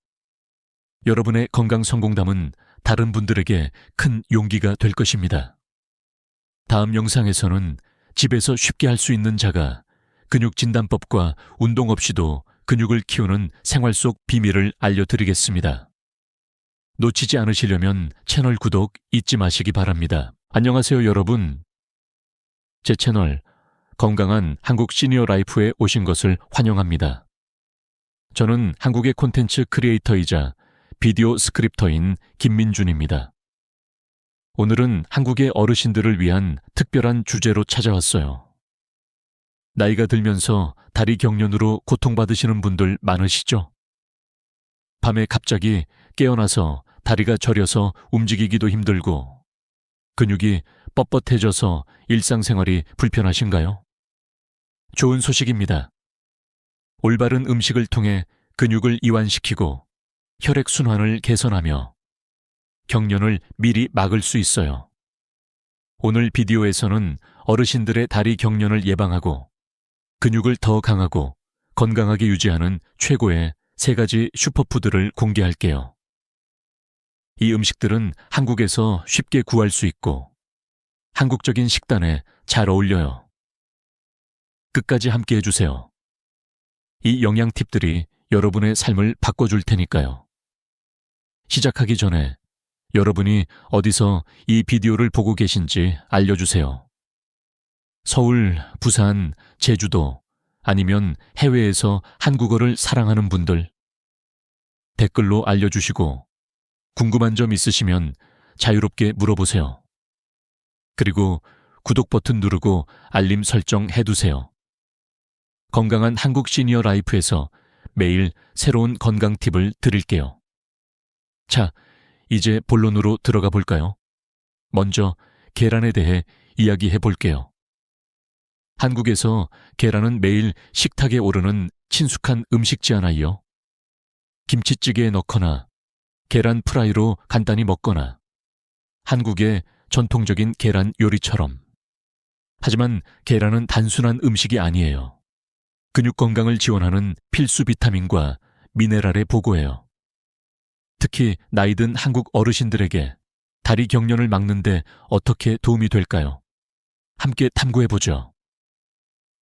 여러분의 건강 성공담은 다른 분들에게 큰 용기가 될 것입니다. 다음 영상에서는 집에서 쉽게 할 수 있는 자가 근육진단법과 운동 없이도 근육을 키우는 생활 속 비밀을 알려드리겠습니다. 놓치지 않으시려면 채널 구독 잊지 마시기 바랍니다. 안녕하세요, 여러분. 제 채널 건강한 한국 시니어 라이프에 오신 것을 환영합니다. 저는 한국의 콘텐츠 크리에이터이자 비디오 스크립터인 김민준입니다. 오늘은 한국의 어르신들을 위한 특별한 주제로 찾아왔어요. 나이가 들면서 다리 경련으로 고통받으시는 분들 많으시죠? 밤에 갑자기 깨어나서 다리가 저려서 움직이기도 힘들고 근육이 뻣뻣해져서 일상생활이 불편하신가요? 좋은 소식입니다. 올바른 음식을 통해 근육을 이완시키고 혈액순환을 개선하며 경련을 미리 막을 수 있어요. 오늘 비디오에서는 어르신들의 다리 경련을 예방하고 근육을 더 강하고 건강하게 유지하는 최고의 3가지 슈퍼푸드를 공개할게요. 이 음식들은 한국에서 쉽게 구할 수 있고 한국적인 식단에 잘 어울려요. 끝까지 함께 해주세요. 이 영양 팁들이 여러분의 삶을 바꿔줄 테니까요. 시작하기 전에 여러분이 어디서 이 비디오를 보고 계신지 알려주세요. 서울, 부산, 제주도, 아니면 해외에서 한국어를 사랑하는 분들, 댓글로 알려주시고 궁금한 점 있으시면 자유롭게 물어보세요. 그리고 구독 버튼 누르고 알림 설정 해두세요. 건강한 한국 시니어 라이프에서 매일 새로운 건강 팁을 드릴게요. 자, 이제 본론으로 들어가 볼까요? 먼저 계란에 대해 이야기해 볼게요. 한국에서 계란은 매일 식탁에 오르는 친숙한 음식지 않아요? 김치찌개에 넣거나 계란 프라이로 간단히 먹거나 한국의 전통적인 계란 요리처럼. 하지만 계란은 단순한 음식이 아니에요. 근육 건강을 지원하는 필수 비타민과 미네랄의 보고예요. 특히 나이 든 한국 어르신들에게 다리 경련을 막는데 어떻게 도움이 될까요? 함께 탐구해보죠.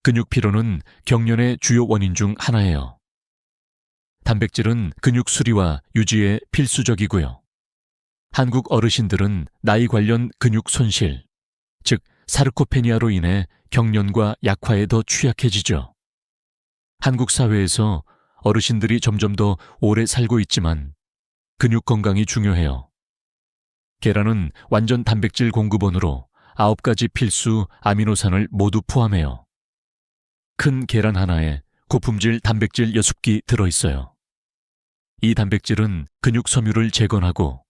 근육 피로는 경련의 주요 원인 중 하나예요. 단백질은 근육 수리와 유지에 필수적이고요. 한국 어르신들은 나이 관련 근육 손실, 즉 사르코페니아로 인해 경련과 약화에 더 취약해지죠. 한국 사회에서 어르신들이 점점 더 오래 살고 있지만 근육 건강이 중요해요. 계란은 완전 단백질 공급원으로 9가지 필수 아미노산을 모두 포함해요. 큰 계란 하나에 고품질 단백질 6기 들어있어요. 이 단백질은 근육 섬유를 재건하고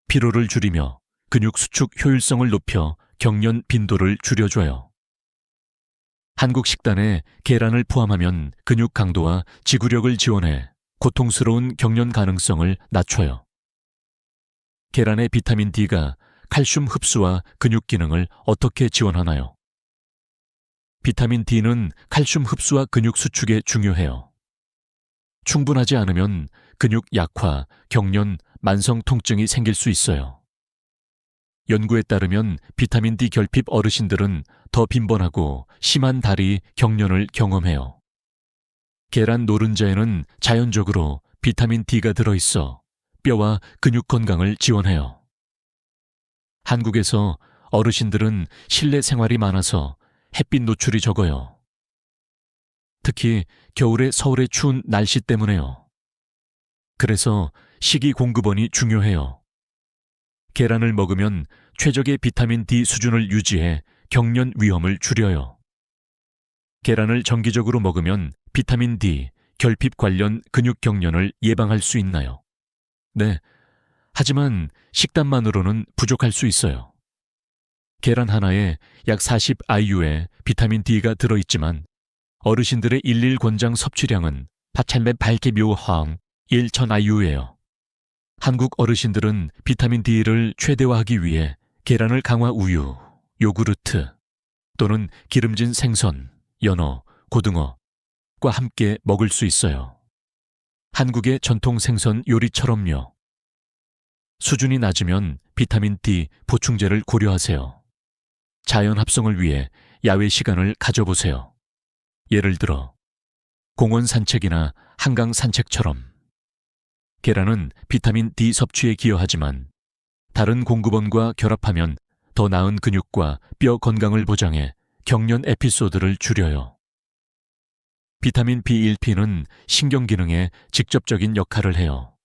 피로를 줄이며 근육 수축 효율성을 높여 경련 빈도를 줄여줘요. 한국 식단에 계란을 포함하면 근육 강도와 지구력을 지원해 고통스러운 경련 가능성을 낮춰요. 계란의 비타민 D가 칼슘 흡수와 근육 기능을 어떻게 지원하나요? 비타민 D는 칼슘 흡수와 근육 수축에 중요해요. 충분하지 않으면 근육 약화, 경련, 만성 통증이 생길 수 있어요. 연구에 따르면 비타민 D 결핍 어르신들은 더 빈번하고 심한 다리 경련을 경험해요. 계란 노른자에는 자연적으로 비타민 D가 들어있어 뼈와 근육 건강을 지원해요. 한국에서 어르신들은 실내 생활이 많아서 햇빛 노출이 적어요. 특히 겨울에 서울의 추운 날씨 때문에요. 그래서 식이 공급원이 중요해요. 계란을 먹으면 최적의 비타민 D 수준을 유지해 경련 위험을 줄여요. 계란을 정기적으로 먹으면 비타민 D, 결핍 관련 근육 경련을 예방할 수 있나요? 네, 하지만 식단만으로는 부족할 수 있어요. 계란 하나에 약 40 IU의 비타민 D가 들어있지만 어르신들의 일일 권장 섭취량은 8,800묘항 1,000 IU예요. 한국 어르신들은 비타민 D를 최대화하기 위해 계란을 강화 우유, 요구르트 또는 기름진 생선, 연어, 고등어과 함께 먹을 수 있어요. 한국의 전통 생선 요리처럼요. 수준이 낮으면 비타민 D 보충제를 고려하세요. 자연 합성을 위해 야외 시간을 가져보세요. 예를 들어 공원 산책이나 한강 산책처럼. 계란은 비타민 D 섭취에 기여하지만 다른 공급원과 결합하면 더 나은 근육과 뼈 건강을 보장해 경련 에피소드를 줄여요. 비타민 B1P는 신경 기능에 직접적인 역할을 해요.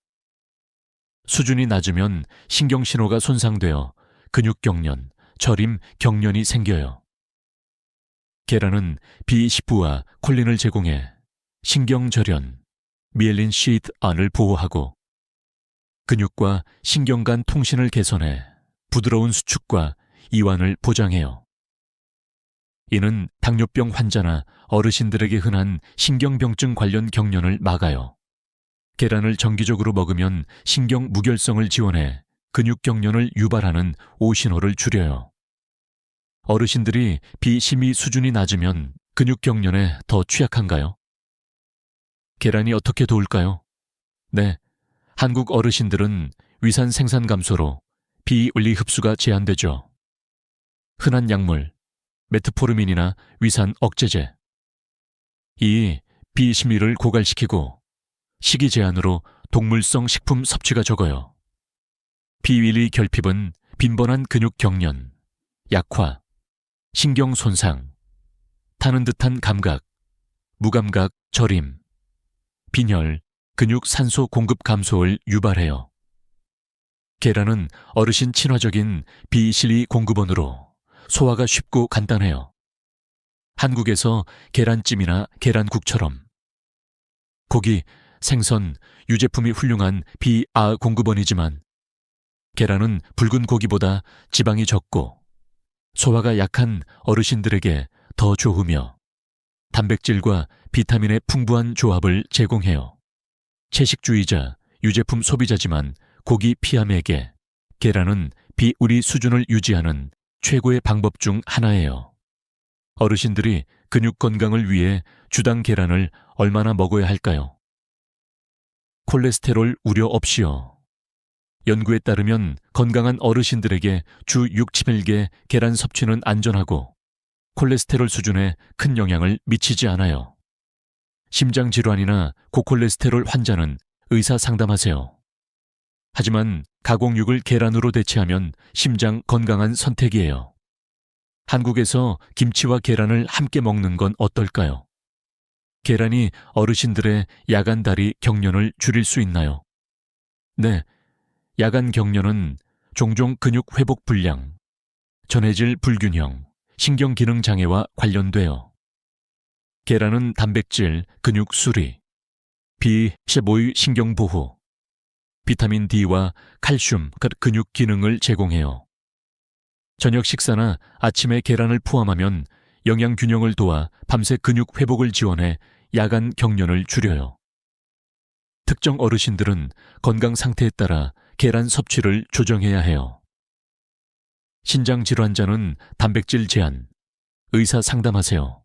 수준이 낮으면 신경 신호가 손상되어 근육 경련, 저림 경련이 생겨요. 계란은 B19와 콜린을 제공해 신경 절연, 미엘린 시트 안을 보호하고 근육과 신경 간 통신을 개선해 부드러운 수축과 이완을 보장해요. 이는 당뇨병 환자나 어르신들에게 흔한 신경병증 관련 경련을 막아요. 계란을 정기적으로 먹으면 신경 무결성을 지원해 근육 경련을 유발하는 오신호를 줄여요. 어르신들이 비심의 수준이 낮으면 근육 경련에 더 취약한가요? 계란이 어떻게 도울까요? 네, 한국 어르신들은 위산 생산 감소로 비윤리 흡수가 제한되죠. 흔한 약물, 메트포르민이나 위산 억제제. 이 비심리를 고갈시키고 식이 제한으로 동물성 식품 섭취가 적어요. 비윤리 결핍은 빈번한 근육 경련, 약화, 신경 손상, 타는 듯한 감각, 무감각, 저림, 빈혈, 근육 산소 공급 감소를 유발해요. 계란은 어르신 친화적인 비실리 공급원으로 소화가 쉽고 간단해요. 한국에서 계란찜이나 계란국처럼 고기, 생선, 유제품이 훌륭한 비아 공급원이지만 계란은 붉은 고기보다 지방이 적고 소화가 약한 어르신들에게 더 좋으며 단백질과 비타민의 풍부한 조합을 제공해요. 채식주의자, 유제품 소비자지만 고기 피함에게 계란은 비우리 수준을 유지하는 최고의 방법 중 하나예요. 어르신들이 근육 건강을 위해 주당 계란을 얼마나 먹어야 할까요? 콜레스테롤 우려 없이요. 연구에 따르면 건강한 어르신들에게 주 6, 7개 계란 섭취는 안전하고 콜레스테롤 수준에 큰 영향을 미치지 않아요. 심장질환이나 고콜레스테롤 환자는 의사 상담하세요. 하지만 가공육을 계란으로 대체하면 심장 건강한 선택이에요. 한국에서 김치와 계란을 함께 먹는 건 어떨까요? 계란이 어르신들의 야간 다리 경련을 줄일 수 있나요? 네, 야간 경련은 종종 근육 회복 불량, 전해질 불균형, 신경기능 장애와 관련돼요. 계란은 단백질, 근육 수리, B15의 신경보호, 비타민 D와 칼슘, 근육 기능을 제공해요. 저녁 식사나 아침에 계란을 포함하면 영양 균형을 도와 밤새 근육 회복을 지원해 야간 경련을 줄여요. 특정 어르신들은 건강 상태에 따라 계란 섭취를 조정해야 해요. 신장 질환자는 단백질 제한, 의사 상담하세요.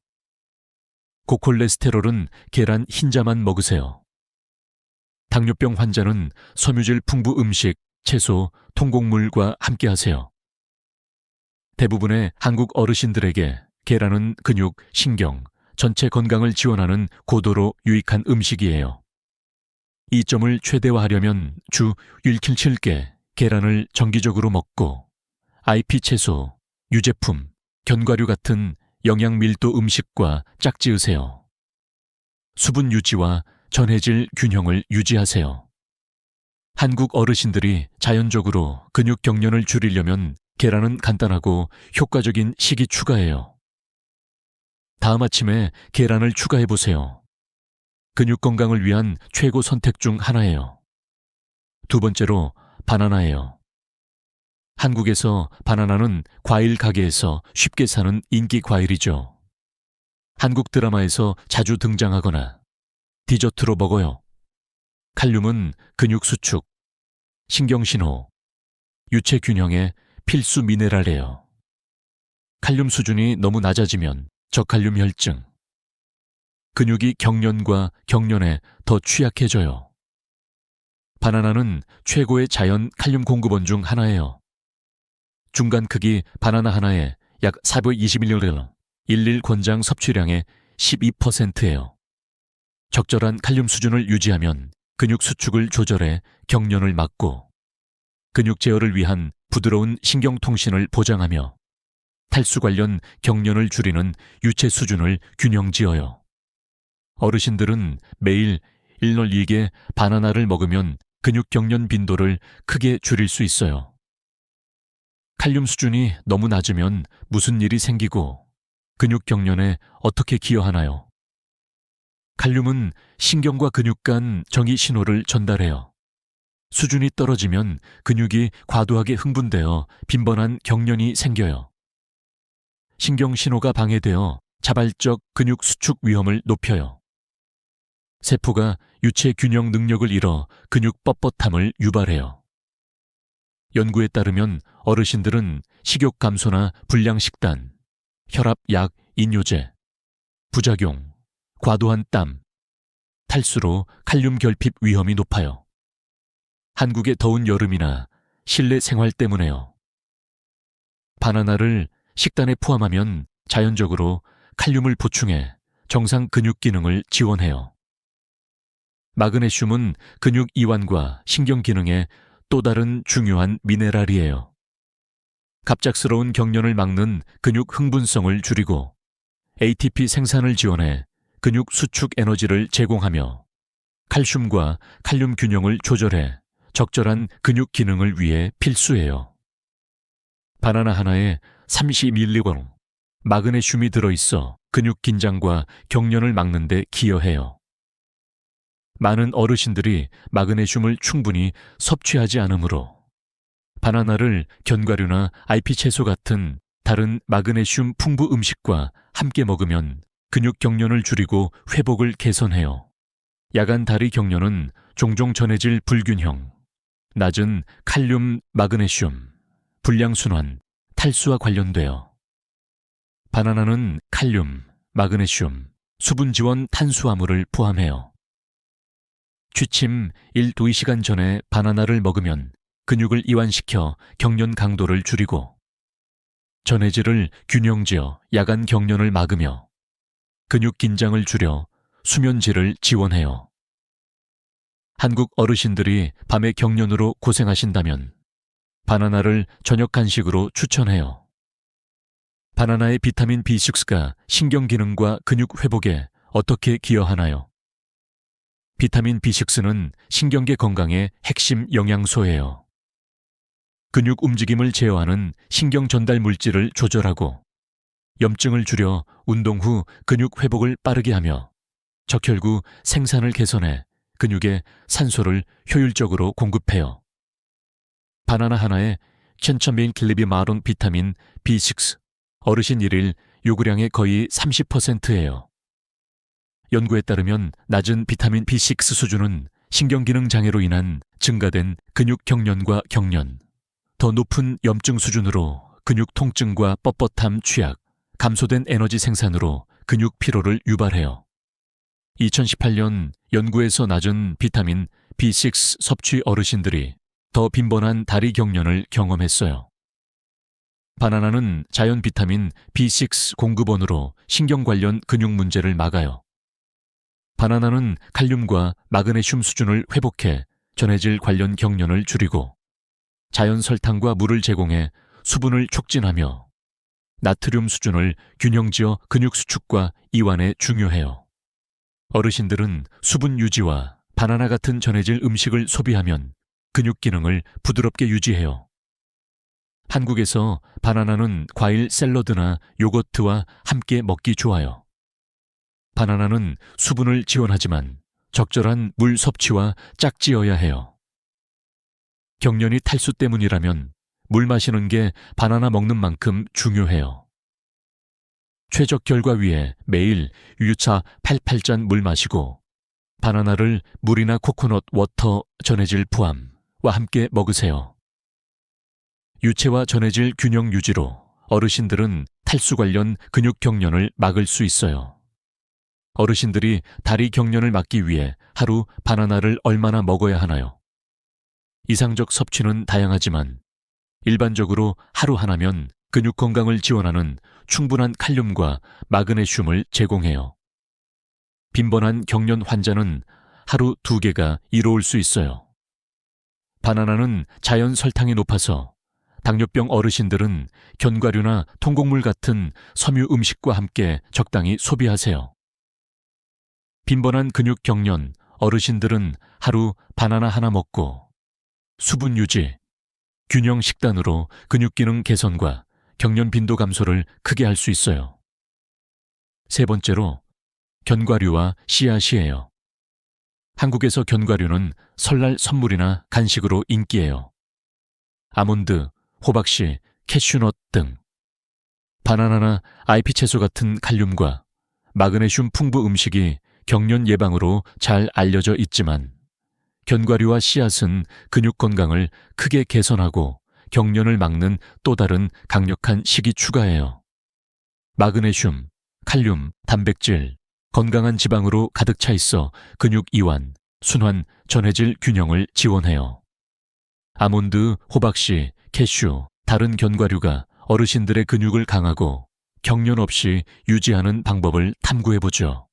고콜레스테롤은 계란 흰자만 먹으세요. 당뇨병 환자는 섬유질 풍부 음식, 채소, 통곡물과 함께 하세요. 대부분의 한국 어르신들에게 계란은 근육, 신경, 전체 건강을 지원하는 고도로 유익한 음식이에요. 이 점을 최대화하려면 주 1-7개 계란을 정기적으로 먹고 IP 채소, 유제품, 견과류 같은 영양 밀도 음식과 짝지으세요. 수분 유지와 전해질 균형을 유지하세요. 한국 어르신들이 자연적으로 근육 경련을 줄이려면 계란은 간단하고 효과적인 식이 추가예요. 다음 아침에 계란을 추가해보세요. 근육 건강을 위한 최고 선택 중 하나예요. 두 번째로 바나나예요. 한국에서 바나나는 과일 가게에서 쉽게 사는 인기 과일이죠. 한국 드라마에서 자주 등장하거나 디저트로 먹어요. 칼륨은 근육 수축, 신경신호, 유체 균형의 필수 미네랄이에요. 칼륨 수준이 너무 낮아지면 저칼륨 혈증, 근육이 경련과 경련에 더 취약해져요. 바나나는 최고의 자연 칼륨 공급원 중 하나예요. 중간 크기 바나나 하나에 약 420mg, 일일 권장 섭취량의 12%예요. 적절한 칼륨 수준을 유지하면 근육 수축을 조절해 경련을 막고 근육 제어를 위한 부드러운 신경통신을 보장하며 탈수 관련 경련을 줄이는 유체 수준을 균형지어요. 어르신들은 매일 1-2개 바나나를 먹으면 근육 경련 빈도를 크게 줄일 수 있어요. 칼륨 수준이 너무 낮으면 무슨 일이 생기고 근육 경련에 어떻게 기여하나요? 칼륨은 신경과 근육 간 정의 신호를 전달해요. 수준이 떨어지면 근육이 과도하게 흥분되어 빈번한 경련이 생겨요. 신경 신호가 방해되어 자발적 근육 수축 위험을 높여요. 세포가 유체 균형 능력을 잃어 근육 뻣뻣함을 유발해요. 연구에 따르면 어르신들은 식욕 감소나 불량식단, 혈압 약, 인뇨제, 부작용, 과도한 땀, 탈수로 칼륨 결핍 위험이 높아요. 한국의 더운 여름이나 실내 생활 때문에요. 바나나를 식단에 포함하면 자연적으로 칼륨을 보충해 정상 근육 기능을 지원해요. 마그네슘은 근육 이완과 신경 기능에 또 다른 중요한 미네랄이에요. 갑작스러운 경련을 막는 근육 흥분성을 줄이고 ATP 생산을 지원해 근육 수축 에너지를 제공하며 칼슘과 칼륨 균형을 조절해 적절한 근육 기능을 위해 필수예요. 바나나 하나에 30mg 마그네슘이 들어있어 근육 긴장과 경련을 막는 데 기여해요. 많은 어르신들이 마그네슘을 충분히 섭취하지 않으므로 바나나를 견과류나 잎 채소 같은 다른 마그네슘 풍부 음식과 함께 먹으면 근육 경련을 줄이고 회복을 개선해요. 야간 다리 경련은 종종 전해질 불균형, 낮은 칼륨, 마그네슘, 불량순환, 탈수와 관련되어 바나나는 칼륨, 마그네슘, 수분 지원 탄수화물을 포함해요. 취침 1~2시간 전에 바나나를 먹으면 근육을 이완시켜 경련 강도를 줄이고 전해질을 균형지어 야간 경련을 막으며 근육 긴장을 줄여 수면질을 지원해요. 한국 어르신들이 밤에 경련으로 고생하신다면 바나나를 저녁 간식으로 추천해요. 바나나의 비타민 B6가 신경 기능과 근육 회복에 어떻게 기여하나요? 비타민 B6는 신경계 건강의 핵심 영양소예요. 근육 움직임을 제어하는 신경 전달 물질을 조절하고 염증을 줄여 운동 후 근육 회복을 빠르게 하며 적혈구 생산을 개선해 근육에 산소를 효율적으로 공급해요. 바나나 하나에 1000mg 비타민 B6, 어르신 1일 요구량의 거의 30%예요. 연구에 따르면 낮은 비타민 B6 수준은 신경기능 장애로 인한 증가된 근육 경련과 경련, 더 높은 염증 수준으로 근육 통증과 뻣뻣함 취약, 감소된 에너지 생산으로 근육 피로를 유발해요. 2018년 연구에서 낮은 비타민 B6 섭취 어르신들이 더 빈번한 다리 경련을 경험했어요. 바나나는 자연 비타민 B6 공급원으로 신경 관련 근육 문제를 막아요. 바나나는 칼륨과 마그네슘 수준을 회복해 전해질 관련 경련을 줄이고 자연 설탕과 물을 제공해 수분을 촉진하며 나트륨 수준을 균형지어 근육 수축과 이완에 중요해요. 어르신들은 수분 유지와 바나나 같은 전해질 음식을 소비하면 근육 기능을 부드럽게 유지해요. 한국에서 바나나는 과일 샐러드나 요거트와 함께 먹기 좋아요. 바나나는 수분을 지원하지만 적절한 물 섭취와 짝지어야 해요. 경련이 탈수 때문이라면 물 마시는 게 바나나 먹는 만큼 중요해요. 최적 결과 위해 매일 유차 88잔 물 마시고 바나나를 물이나 코코넛 워터 전해질 포함과 함께 먹으세요. 유체와 전해질 균형 유지로 어르신들은 탈수 관련 근육 경련을 막을 수 있어요. 어르신들이 다리 경련을 막기 위해 하루 바나나를 얼마나 먹어야 하나요? 이상적 섭취는 다양하지만 일반적으로 하루 하나면 근육 건강을 지원하는 충분한 칼륨과 마그네슘을 제공해요. 빈번한 경련 환자는 하루 2개가 이로울 수 있어요. 바나나는 자연 설탕이 높아서 당뇨병 어르신들은 견과류나 통곡물 같은 섬유 음식과 함께 적당히 소비하세요. 빈번한 근육 경련 어르신들은 하루 바나나 하나 먹고 수분 유지, 균형 식단으로 근육 기능 개선과 경련 빈도 감소를 크게 할 수 있어요. 세 번째로 견과류와 씨앗이에요. 한국에서 견과류는 설날 선물이나 간식으로 인기예요. 아몬드, 호박씨, 캐슈넛 등 바나나나 잎 채소 같은 칼륨과 마그네슘 풍부 음식이 경련 예방으로 잘 알려져 있지만 견과류와 씨앗은 근육 건강을 크게 개선하고 경련을 막는 또 다른 강력한 식이 추가예요. 마그네슘, 칼륨, 단백질, 건강한 지방으로 가득 차 있어 근육 이완, 순환, 전해질 균형을 지원해요. 아몬드, 호박씨, 캐슈, 다른 견과류가 어르신들의 근육을 강하고 경련 없이 유지하는 방법을 탐구해보죠.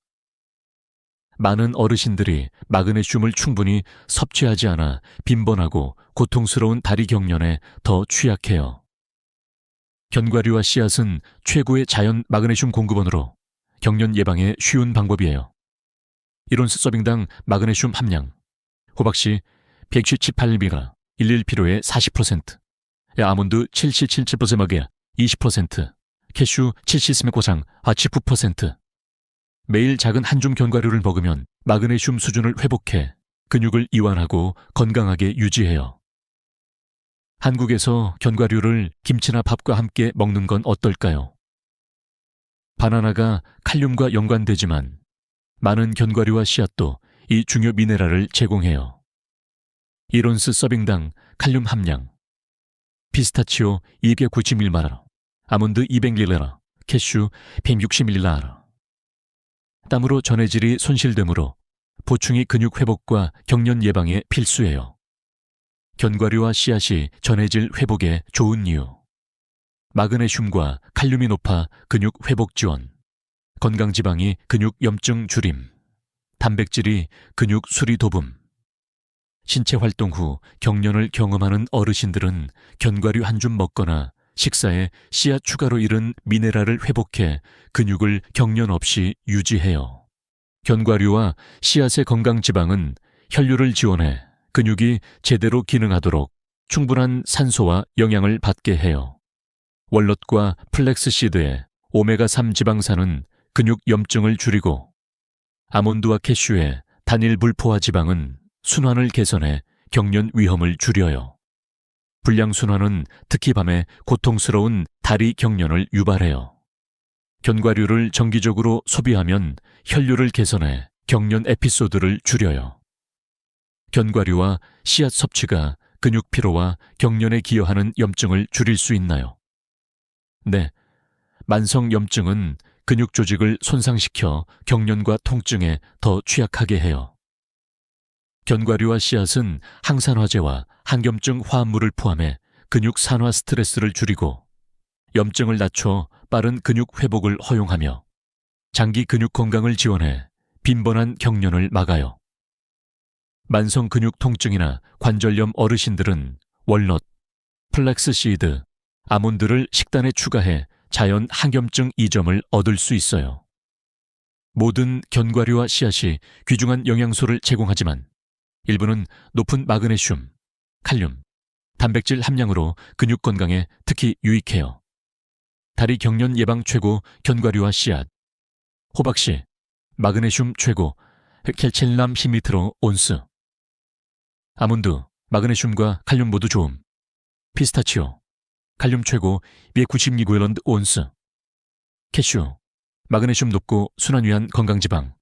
많은 어르신들이 마그네슘을 충분히 섭취하지 않아 빈번하고 고통스러운 다리 경련에 더 취약해요. 견과류와 씨앗은 최고의 자연 마그네슘 공급원으로 경련 예방에 쉬운 방법이에요. 1온스 서빙당 마그네슘 함량, 호박씨 117.8mg, 11필로의 40%, 아몬드 77.7% 먹에 20%, 캐슈 70스맥 고상 9%. 매일 작은 한 줌 견과류를 먹으면 마그네슘 수준을 회복해 근육을 이완하고 건강하게 유지해요. 한국에서 견과류를 김치나 밥과 함께 먹는 건 어떨까요? 바나나가 칼륨과 연관되지만 많은 견과류와 씨앗도 이 중요 미네랄을 제공해요. 1온스 서빙당 칼륨 함량, 피스타치오 291ml, 아몬드 200ml, 캐슈 160ml. 땀으로 전해질이 손실되므로 보충이 근육 회복과 경련 예방에 필수예요. 견과류와 씨앗이 전해질 회복에 좋은 이유. 마그네슘과 칼륨이 높아 근육 회복 지원, 건강지방이 근육 염증 줄임, 단백질이 근육 수리 도움. 신체 활동 후 경련을 경험하는 어르신들은 견과류 한 줌 먹거나 식사에 씨앗 추가로 잃은 미네랄을 회복해 근육을 경련 없이 유지해요. 견과류와 씨앗의 건강지방은 혈류를 지원해 근육이 제대로 기능하도록 충분한 산소와 영양을 받게 해요. 월넛과 플렉스시드의 오메가3 지방산은 근육 염증을 줄이고, 아몬드와 캐슈의 단일 불포화 지방은 순환을 개선해 경련 위험을 줄여요. 불량순환은 특히 밤에 고통스러운 다리 경련을 유발해요. 견과류를 정기적으로 소비하면 혈류를 개선해 경련 에피소드를 줄여요. 견과류와 씨앗 섭취가 근육 피로와 경련에 기여하는 염증을 줄일 수 있나요? 네, 만성 염증은 근육 조직을 손상시켜 경련과 통증에 더 취약하게 해요. 견과류와 씨앗은 항산화제와 항염증 화합물을 포함해 근육 산화 스트레스를 줄이고 염증을 낮춰 빠른 근육 회복을 허용하며 장기 근육 건강을 지원해 빈번한 경련을 막아요. 만성 근육 통증이나 관절염 어르신들은 월넛, 플렉스시드, 아몬드를 식단에 추가해 자연 항염증 이점을 얻을 수 있어요. 모든 견과류와 씨앗이 귀중한 영양소를 제공하지만 일부는 높은 마그네슘, 칼륨, 단백질 함량으로 근육 건강에 특히 유익해요. 다리 경련 예방 최고 견과류와 씨앗, 호박씨, 마그네슘 최고 켈첼람 히미트로 온스, 아몬드, 마그네슘과 칼륨 모두 좋음, 피스타치오, 칼륨 최고 292g 온스, 캐슈, 마그네슘 높고 순환 위한 건강지방,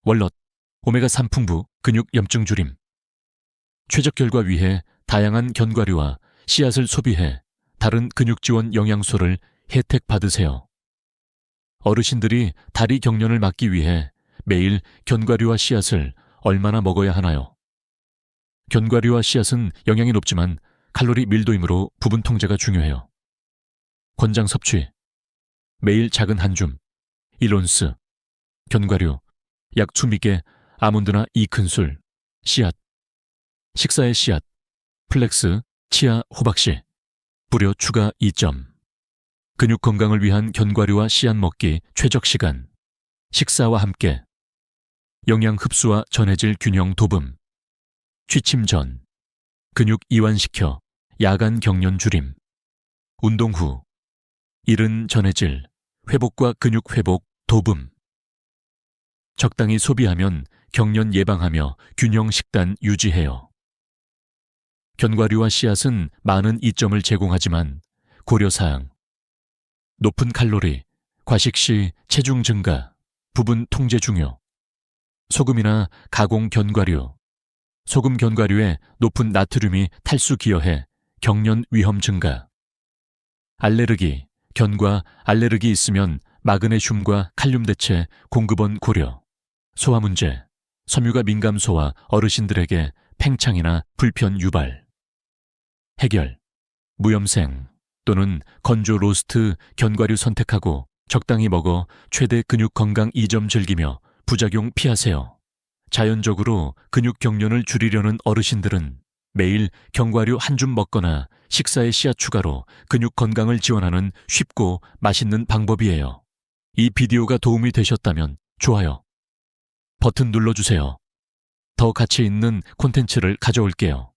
월넛, 오메가3 풍부 근육 염증 줄임. 최적 결과 위해 다양한 견과류와 씨앗을 소비해 다른 근육 지원 영양소를 혜택 받으세요. 어르신들이 다리 경련을 막기 위해 매일 견과류와 씨앗을 얼마나 먹어야 하나요? 견과류와 씨앗은 영양이 높지만 칼로리 밀도이므로 부분 통제가 중요해요. 권장 섭취. 매일 작은 한 줌, 1온스, 견과류, 약 2미개, 아몬드나 2큰술, 씨앗, 식사의 씨앗, 플렉스, 치아, 호박씨, 불효 추가 2점. 근육 건강을 위한 견과류와 씨앗 먹기 최적 시간, 식사와 함께. 영양 흡수와 전해질 균형 도움. 취침 전, 근육 이완시켜 야간 경련 줄임. 운동 후, 잃은 전해질, 회복과 근육 회복 도움. 적당히 소비하면 경련 예방하며 균형 식단 유지해요. 견과류와 씨앗은 많은 이점을 제공하지만 고려사항. 높은 칼로리, 과식 시 체중 증가, 부분 통제 중요. 소금이나 가공 견과류. 소금 견과류에 높은 나트륨이 탈수 기여해 경련 위험 증가. 알레르기, 견과 알레르기 있으면 마그네슘과 칼륨 대체 공급원 고려, 소화 문제, 섬유가 민감소와 어르신들에게 팽창이나 불편 유발. 해결, 무염생 또는 건조 로스트 견과류 선택하고 적당히 먹어 최대 근육 건강 2점 즐기며 부작용 피하세요. 자연적으로 근육 경련을 줄이려는 어르신들은 매일 견과류 한 줌 먹거나 식사에 씨앗 추가로 근육 건강을 지원하는 쉽고 맛있는 방법이에요. 이 비디오가 도움이 되셨다면 좋아요 버튼 눌러주세요. 더 가치 있는 콘텐츠를 가져올게요.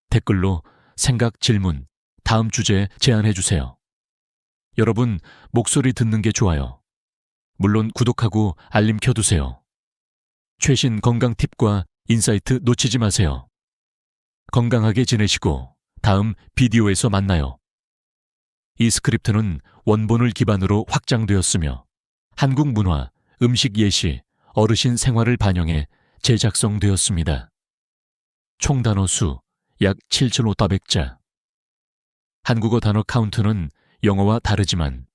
댓글로 생각, 질문, 다음 주제 제안해주세요. 여러분, 목소리 듣는 게 좋아요. 물론 구독하고 알림 켜두세요. 최신 건강 팁과 인사이트 놓치지 마세요. 건강하게 지내시고 다음 비디오에서 만나요. 이 스크립트는 원본을 기반으로 확장되었으며 한국 문화, 음식 예시, 어르신 생활을 반영해 재작성되었습니다. 총 단어 수 약 7,500자. 한국어 단어 카운트는 영어와 다르지만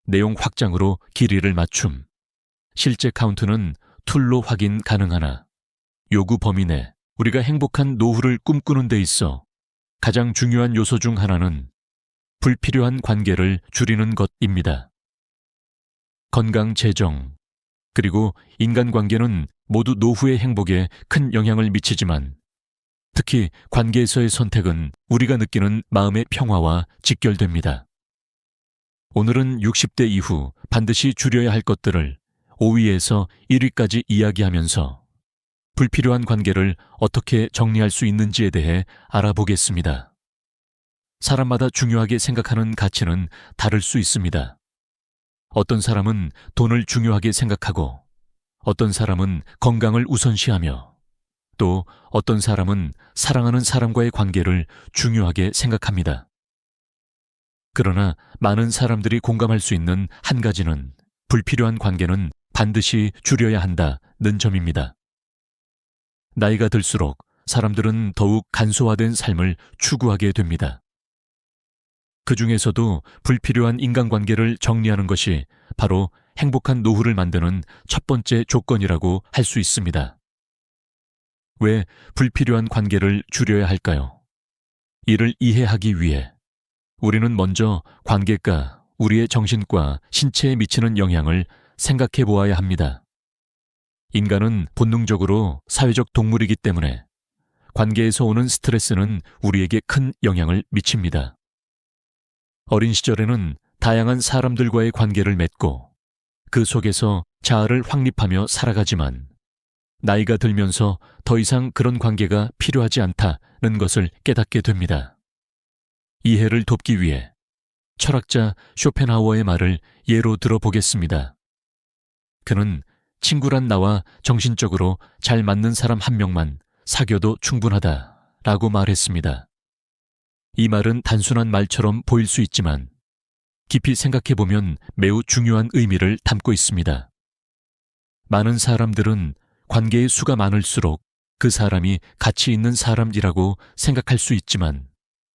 내용 확장으로 길이를 맞춤. 실제 카운트는 툴로 확인 가능하나 요구 범위 내 우리가 행복한 노후를 꿈꾸는 데 있어 가장 중요한 요소 중 하나는 불필요한 관계를 줄이는 것입니다. 건강, 재정, 그리고 인간관계는 모두 노후의 행복에 큰 영향을 미치지만 특히 관계에서의 선택은 우리가 느끼는 마음의 평화와 직결됩니다. 오늘은 60대 이후 반드시 줄여야 할 것들을 5위에서 1위까지 이야기하면서 불필요한 관계를 어떻게 정리할 수 있는지에 대해 알아보겠습니다. 사람마다 중요하게 생각하는 가치는 다를 수 있습니다. 어떤 사람은 돈을 중요하게 생각하고 어떤 사람은 건강을 우선시하며 또 어떤 사람은 사랑하는 사람과의 관계를 중요하게 생각합니다. 그러나 많은 사람들이 공감할 수 있는 한 가지는 불필요한 관계는 반드시 줄여야 한다는 점입니다. 나이가 들수록 사람들은 더욱 간소화된 삶을 추구하게 됩니다. 그 중에서도 불필요한 인간관계를 정리하는 것이 바로 행복한 노후를 만드는 첫 번째 조건이라고 할 수 있습니다. 왜 불필요한 관계를 줄여야 할까요? 이를 이해하기 위해 우리는 먼저 관계가 우리의 정신과 신체에 미치는 영향을 생각해 보아야 합니다. 인간은 본능적으로 사회적 동물이기 때문에 관계에서 오는 스트레스는 우리에게 큰 영향을 미칩니다. 어린 시절에는 다양한 사람들과의 관계를 맺고 그 속에서 자아를 확립하며 살아가지만 나이가 들면서 더 이상 그런 관계가 필요하지 않다는 것을 깨닫게 됩니다. 이해를 돕기 위해 철학자 쇼펜하우어의 말을 예로 들어보겠습니다. 그는 친구란 나와 정신적으로 잘 맞는 사람 한 명만 사귀어도 충분하다라고 말했습니다. 이 말은 단순한 말처럼 보일 수 있지만 깊이 생각해보면 매우 중요한 의미를 담고 있습니다. 많은 사람들은 관계의 수가 많을수록 그 사람이 가치 있는 사람이라고 생각할 수 있지만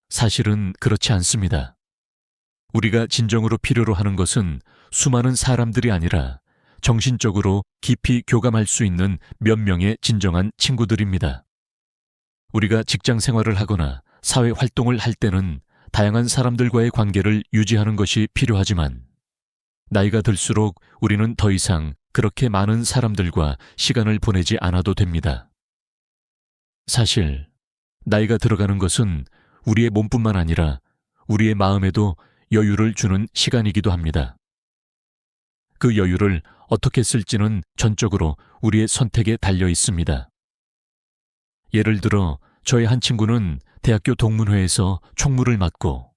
사실은 그렇지 않습니다. 우리가 진정으로 필요로 하는 것은 수많은 사람들이 아니라 정신적으로 깊이 교감할 수 있는 몇 명의 진정한 친구들입니다. 우리가 직장 생활을 하거나 사회 활동을 할 때는 다양한 사람들과의 관계를 유지하는 것이 필요하지만 나이가 들수록 우리는 더 이상 그렇게 많은 사람들과 시간을 보내지 않아도 됩니다. 사실 나이가 들어가는 것은 우리의 몸뿐만 아니라 우리의 마음에도 여유를 주는 시간이기도 합니다. 그 여유를 어떻게 쓸지는 전적으로 우리의 선택에 달려 있습니다. 예를 들어 저의 한 친구는 대학교 동문회에서 총무를 맡고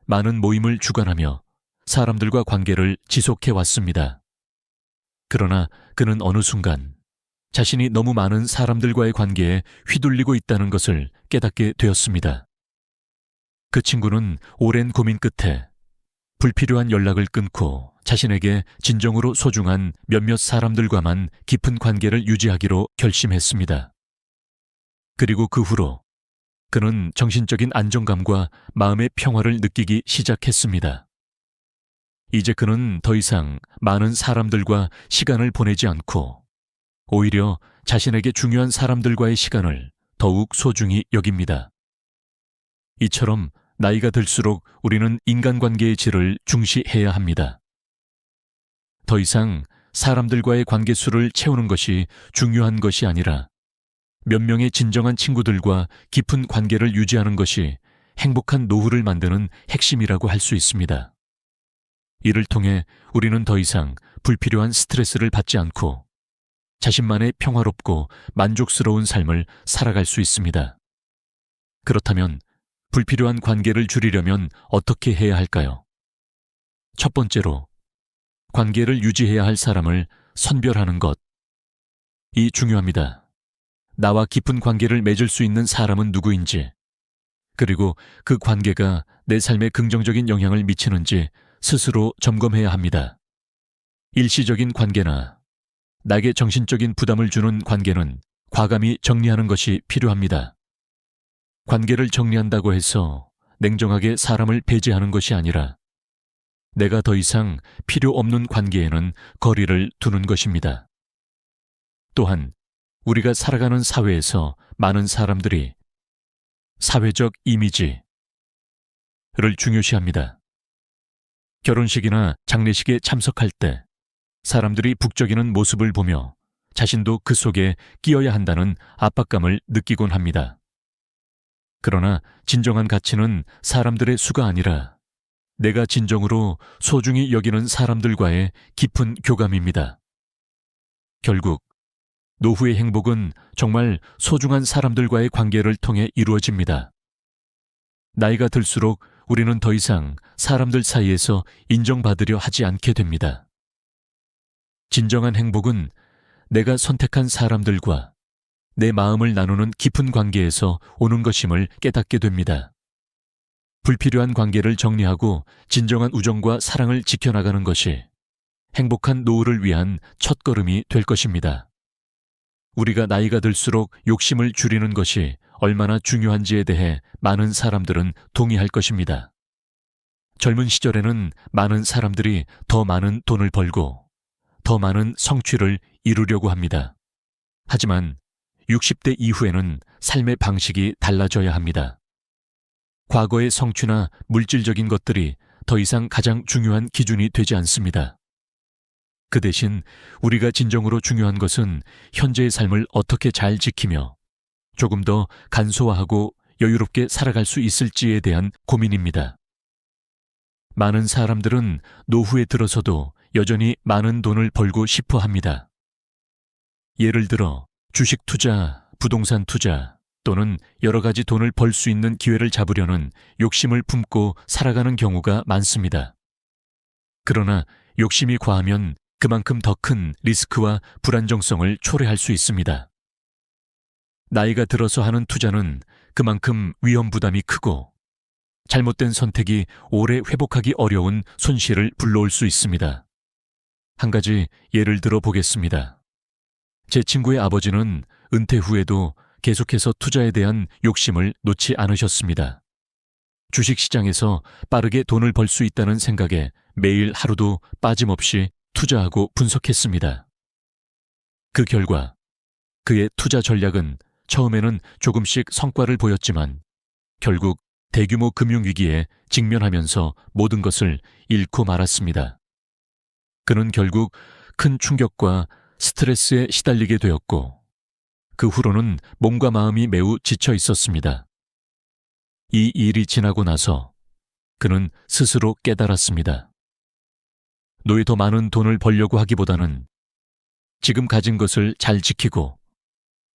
많은 모임을 주관하며 사람들과 관계를 지속해 왔습니다. 그러나 그는 어느 순간 자신이 너무 많은 사람들과의 관계에 휘둘리고 있다는 것을 깨닫게 되었습니다. 그 친구는 오랜 고민 끝에 불필요한 연락을 끊고 자신에게 진정으로 소중한 몇몇 사람들과만 깊은 관계를 유지하기로 결심했습니다. 그리고 그 후로 그는 정신적인 안정감과 마음의 평화를 느끼기 시작했습니다. 이제 그는 더 이상 많은 사람들과 시간을 보내지 않고 오히려 자신에게 중요한 사람들과의 시간을 더욱 소중히 여깁니다. 이처럼 나이가 들수록 우리는 인간관계의 질을 중시해야 합니다. 더 이상 사람들과의 관계수를 채우는 것이 중요한 것이 아니라 몇 명의 진정한 친구들과 깊은 관계를 유지하는 것이 행복한 노후를 만드는 핵심이라고 할 수 있습니다. 이를 통해 우리는 더 이상 불필요한 스트레스를 받지 않고 자신만의 평화롭고 만족스러운 삶을 살아갈 수 있습니다. 그렇다면 불필요한 관계를 줄이려면 어떻게 해야 할까요? 첫 번째로, 관계를 유지해야 할 사람을 선별하는 것. 이 중요합니다. 나와 깊은 관계를 맺을 수 있는 사람은 누구인지, 그리고 그 관계가 내 삶에 긍정적인 영향을 미치는지 스스로 점검해야 합니다. 일시적인 관계나 나에게 정신적인 부담을 주는 관계는 과감히 정리하는 것이 필요합니다. 관계를 정리한다고 해서 냉정하게 사람을 배제하는 것이 아니라 내가 더 이상 필요 없는 관계에는 거리를 두는 것입니다. 또한 우리가 살아가는 사회에서 많은 사람들이 사회적 이미지를 중요시합니다. 결혼식이나 장례식에 참석할 때 사람들이 북적이는 모습을 보며 자신도 그 속에 끼어야 한다는 압박감을 느끼곤 합니다. 그러나 진정한 가치는 사람들의 수가 아니라 내가 진정으로 소중히 여기는 사람들과의 깊은 교감입니다. 결국 노후의 행복은 정말 소중한 사람들과의 관계를 통해 이루어집니다. 나이가 들수록 우리는 더 이상 사람들 사이에서 인정받으려 하지 않게 됩니다. 진정한 행복은 내가 선택한 사람들과 내 마음을 나누는 깊은 관계에서 오는 것임을 깨닫게 됩니다. 불필요한 관계를 정리하고 진정한 우정과 사랑을 지켜나가는 것이 행복한 노후를 위한 첫걸음이 될 것입니다. 우리가 나이가 들수록 욕심을 줄이는 것이 얼마나 중요한지에 대해 많은 사람들은 동의할 것입니다. 젊은 시절에는 많은 사람들이 더 많은 돈을 벌고 더 많은 성취를 이루려고 합니다. 하지만 60대 이후에는 삶의 방식이 달라져야 합니다. 과거의 성취나 물질적인 것들이 더 이상 가장 중요한 기준이 되지 않습니다. 그 대신 우리가 진정으로 중요한 것은 현재의 삶을 어떻게 잘 지키며 조금 더 간소화하고 여유롭게 살아갈 수 있을지에 대한 고민입니다. 많은 사람들은 노후에 들어서도 여전히 많은 돈을 벌고 싶어 합니다. 예를 들어 주식 투자, 부동산 투자 또는 여러 가지 돈을 벌 수 있는 기회를 잡으려는 욕심을 품고 살아가는 경우가 많습니다. 그러나 욕심이 과하면 그만큼 더 큰 리스크와 불안정성을 초래할 수 있습니다. 나이가 들어서 하는 투자는 그만큼 위험 부담이 크고 잘못된 선택이 오래 회복하기 어려운 손실을 불러올 수 있습니다. 한 가지 예를 들어 보겠습니다. 제 친구의 아버지는 은퇴 후에도 계속해서 투자에 대한 욕심을 놓지 않으셨습니다. 주식시장에서 빠르게 돈을 벌 수 있다는 생각에 매일 하루도 빠짐없이 투자하고 분석했습니다. 그 결과 그의 투자 전략은 처음에는 조금씩 성과를 보였지만 결국 대규모 금융위기에 직면하면서 모든 것을 잃고 말았습니다. 그는 결국 큰 충격과 스트레스에 시달리게 되었고 그 후로는 몸과 마음이 매우 지쳐 있었습니다. 이 일이 지나고 나서 그는 스스로 깨달았습니다. 노후에 더 많은 돈을 벌려고 하기보다는 지금 가진 것을 잘 지키고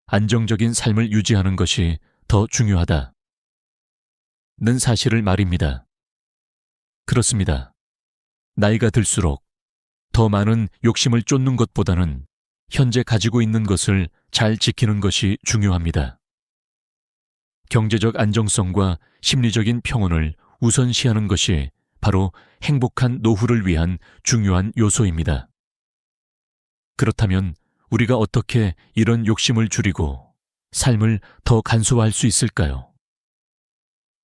안정적인 삶을 유지하는 것이 더 중요하다. 는 사실을 말입니다. 그렇습니다. 나이가 들수록 더 많은 욕심을 쫓는 것보다는 현재 가지고 있는 것을 잘 지키는 것이 중요합니다. 경제적 안정성과 심리적인 평온을 우선시하는 것이 바로 행복한 노후를 위한 중요한 요소입니다. 그렇다면 우리가 어떻게 이런 욕심을 줄이고 삶을 더 간소화할 수 있을까요?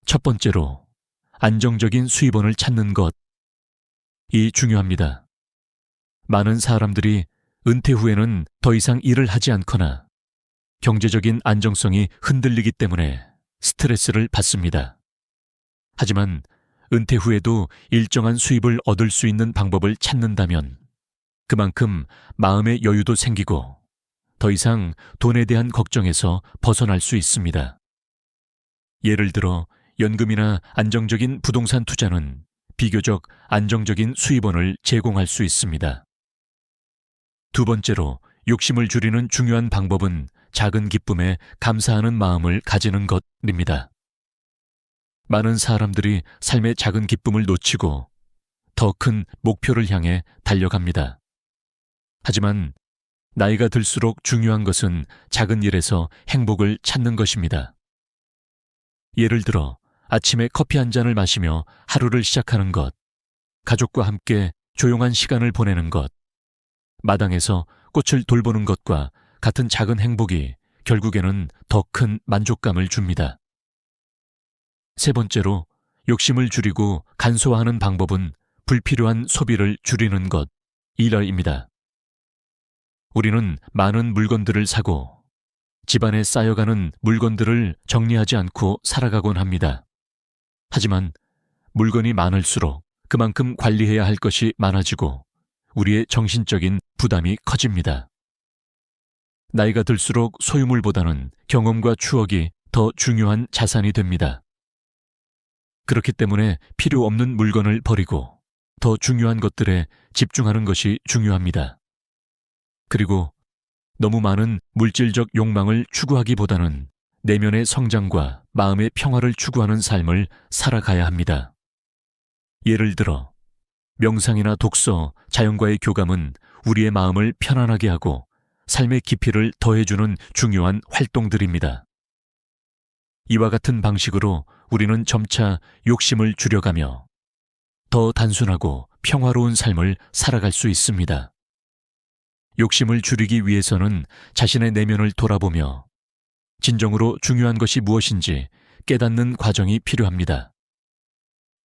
첫 번째로 안정적인 수입원을 찾는 것. 이 중요합니다. 많은 사람들이 은퇴 후에는 더 이상 일을 하지 않거나 경제적인 안정성이 흔들리기 때문에 스트레스를 받습니다. 하지만 은퇴 후에도 일정한 수입을 얻을 수 있는 방법을 찾는다면 그만큼 마음의 여유도 생기고 더 이상 돈에 대한 걱정에서 벗어날 수 있습니다. 예를 들어 연금이나 안정적인 부동산 투자는 비교적 안정적인 수입원을 제공할 수 있습니다. 두 번째로 욕심을 줄이는 중요한 방법은 작은 기쁨에 감사하는 마음을 가지는 것입니다. 많은 사람들이 삶의 작은 기쁨을 놓치고 더 큰 목표를 향해 달려갑니다. 하지만 나이가 들수록 중요한 것은 작은 일에서 행복을 찾는 것입니다. 예를 들어 아침에 커피 한 잔을 마시며 하루를 시작하는 것, 가족과 함께 조용한 시간을 보내는 것, 마당에서 꽃을 돌보는 것과 같은 작은 행복이 결국에는 더 큰 만족감을 줍니다. 세 번째로 욕심을 줄이고 간소화하는 방법은 불필요한 소비를 줄이는 것이라입니다. 우리는 많은 물건들을 사고 집안에 쌓여가는 물건들을 정리하지 않고 살아가곤 합니다. 하지만 물건이 많을수록 그만큼 관리해야 할 것이 많아지고 우리의 정신적인 부담이 커집니다. 나이가 들수록 소유물보다는 경험과 추억이 더 중요한 자산이 됩니다. 그렇기 때문에 필요 없는 물건을 버리고 더 중요한 것들에 집중하는 것이 중요합니다. 그리고 너무 많은 물질적 욕망을 추구하기보다는 내면의 성장과 마음의 평화를 추구하는 삶을 살아가야 합니다. 예를 들어 명상이나 독서, 자연과의 교감은 우리의 마음을 편안하게 하고 삶의 깊이를 더해주는 중요한 활동들입니다. 이와 같은 방식으로 우리는 점차 욕심을 줄여가며 더 단순하고 평화로운 삶을 살아갈 수 있습니다. 욕심을 줄이기 위해서는 자신의 내면을 돌아보며 진정으로 중요한 것이 무엇인지 깨닫는 과정이 필요합니다.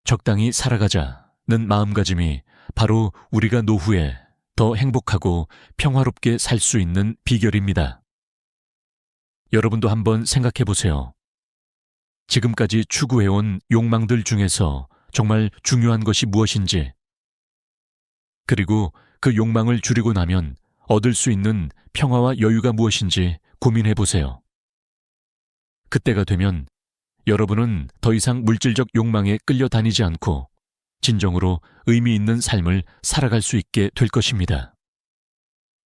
적당히 살아가자는 마음가짐이 바로 우리가 노후에 더 행복하고 평화롭게 살 수 있는 비결입니다. 여러분도 한번 생각해 보세요. 지금까지 추구해온 욕망들 중에서 정말 중요한 것이 무엇인지, 그리고 그 욕망을 줄이고 나면 얻을 수 있는 평화와 여유가 무엇인지 고민해 보세요. 그때가 되면 여러분은 더 이상 물질적 욕망에 끌려다니지 않고 진정으로 의미 있는 삶을 살아갈 수 있게 될 것입니다.